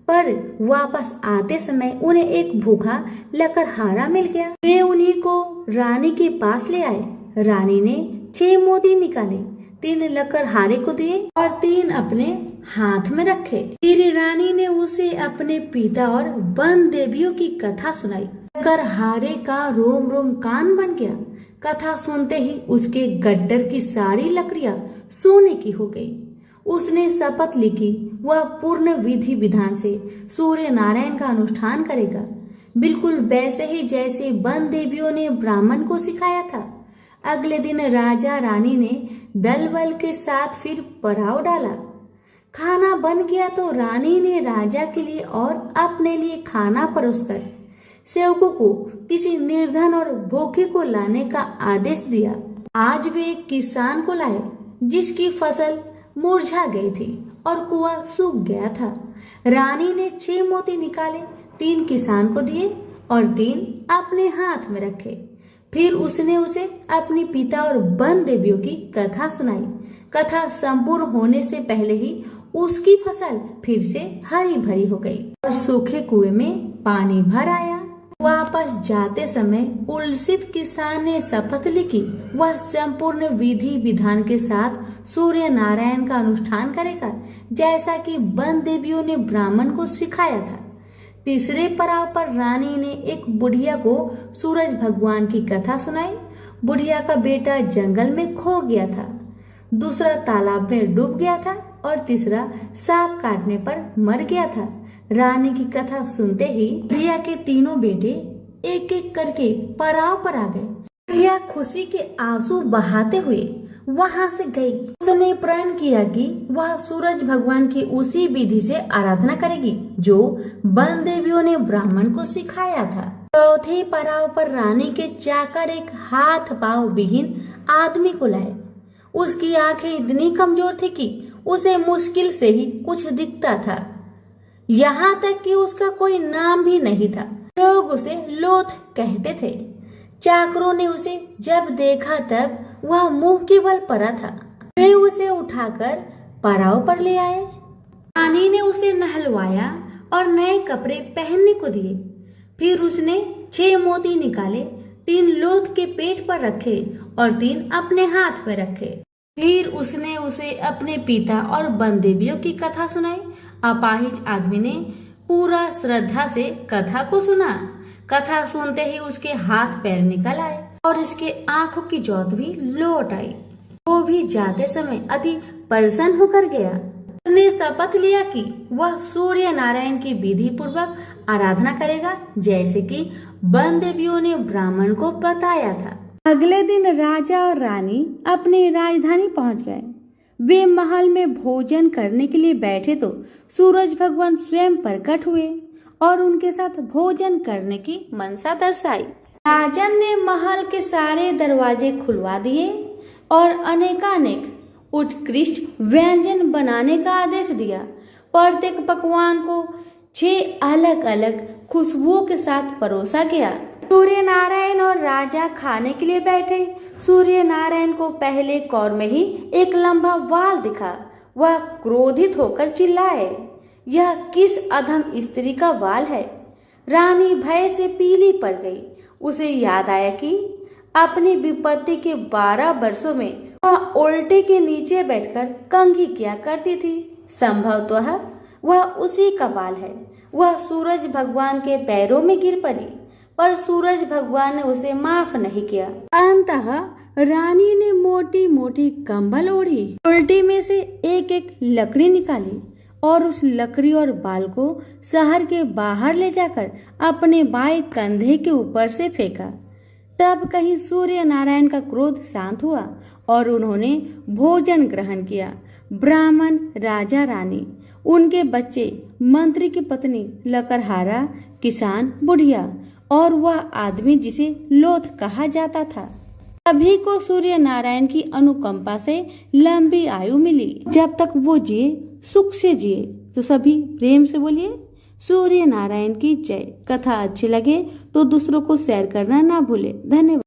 पर वापस आते समय उन्हें एक भूखा लकड़हारा मिल गया। वे उन्हीं को रानी के पास ले आए। रानी ने 6 मोती निकाले, 3 लकड़हारे को दिए और 3 अपने हाथ में रखे। फिर रानी ने उसे अपने पिता और वन देवियों की कथा सुनाई। लकड़हारे का रोम रोम कान बन गया। कथा सुनते ही उसके गड्ढर की सारी लकड़ियां सोने की हो गई। उसने शपथ ली कि वह पूर्ण विधि विधान से सूर्य नारायण का अनुष्ठान करेगा, बिल्कुल वैसे ही जैसे वन देवियों ने ब्राह्मण को सिखाया था। अगले दिन राजा रानी ने दल बल के साथ फिर पड़ाव डाला। खाना बन गया तो रानी ने राजा के लिए और अपने लिए खाना परोसकर सेवकों को किसी निर्धन और भूखे को लाने का आदेश दिया। आज वे एक किसान को लाए जिसकी फसल मुरझा गई थी और कुआं सूख गया था। रानी ने 6 मोती निकाले, 3 किसान को दिए और 3 अपने हाथ में रखे। फिर उसने उसे अपने पिता और वन देवियों की कथा सुनाई। कथा संपूर्ण होने से पहले ही उसकी फसल फिर से हरी भरी हो गई और सूखे कुएं में पानी भर आया। वापस जाते समय उल्सित किसान ने शपथ ली कि वह संपूर्ण विधि विधान के साथ सूर्य नारायण का अनुष्ठान करेगा, जैसा कि वन देवियों ने ब्राह्मण को सिखाया था। तीसरे पड़ाव पर रानी ने एक बुढ़िया को सूरज भगवान की कथा सुनाई। बुढ़िया का बेटा जंगल में खो गया था, दूसरा तालाब में डूब गया था और तीसरा सांप काटने पर मर गया था। रानी की कथा सुनते ही बुढ़िया के तीनों बेटे एक एक करके पड़ाव पर आ गए। बुढ़िया खुशी के आंसू बहाते हुए वहां से गई। उसने प्रण किया कि वह सूरज भगवान की उसी विधि से आराधना करेगी जो वन देवियों ने ब्राह्मण को सिखाया था। चौथे पड़ाव पर रानी के चाकर एक हाथ पांव विहीन आदमी को लाए। उसकी आंखें इतनी कमजोर थी कि उसे मुश्किल से ही कुछ दिखता था, यहाँ तक कि उसका कोई नाम भी नहीं था। लोग उसे लोथ कहते थे। चाकरों ने उसे जब देखा तब वह मुंह के बल पड़ा था। वे उसे उठाकर पड़ाव पर ले आए। रानी ने उसे नहलवाया और नए कपड़े पहनने को दिए। फिर उसने 6 मोती निकाले, 3 लोथ के पेट पर रखे और 3 अपने हाथ में रखे। फिर उसने उसे अपने पिता और वन देवियों की कथा सुनाई। अपाहिज आदमी ने पूरा श्रद्धा से कथा को सुना। कथा सुनते ही उसके हाथ पैर निकल आए और इसके आंखों की ज्योत भी लौट आई। वो भी जाते समय अति प्रसन्न होकर गया। उसने शपथ लिया कि वह सूर्य नारायण की विधि पूर्वक आराधना करेगा, जैसे कि वन देवियों ने ब्राह्मण को बताया था। अगले दिन राजा और रानी अपनी राजधानी पहुंच गए। वे महल में भोजन करने के लिए बैठे तो सूरज भगवान स्वयं प्रकट हुए और उनके साथ भोजन करने की मनसा दर्शाई। राजन ने महल के सारे दरवाजे खुलवा दिए और अनेकानेक उत्कृष्ट व्यंजन बनाने का आदेश दिया। प्रत्येक पकवान को 6 अलग अलग खुशबुओं के साथ परोसा गया। सूर्य नारायण और राजा खाने के लिए बैठे। सूर्य नारायण को पहले कौर में ही एक लंबा वाल दिखा। वह क्रोधित होकर चिल्लाए, यह किस अधम स्त्री का वाल है? रानी भय से पीली पड़ गई। उसे याद आया कि अपनी विपत्ति के 12 वर्षों में वह उल्टे के नीचे बैठकर कंघी किया करती थी। संभवतः वह उसी का बाल है। वह सूरज भगवान के पैरों में गिर पड़ी, पर सूरज भगवान ने उसे माफ नहीं किया। अंततः रानी ने मोटी मोटी कंबल ओढ़ी, उल्टी में से एक एक लकड़ी निकाली और उस लकड़ी और बाल को शहर के बाहर ले जाकर अपने बाएं कंधे के ऊपर से फेंका। तब कहीं सूर्य नारायण का क्रोध शांत हुआ और उन्होंने भोजन ग्रहण किया। ब्राह्मण, राजा, रानी, उनके बच्चे, मंत्री की पत्नी, लकड़हारा, किसान, बुढ़िया और वह आदमी जिसे लोथ कहा जाता था, सभी को सूर्य नारायण की अनुकंपा से लंबी आयु मिली। जब तक वो जिए सुख से जिए। तो सभी प्रेम से बोलिए सूर्य नारायण की जय। कथा अच्छी लगे तो दूसरों को शेयर करना ना भूले। धन्यवाद।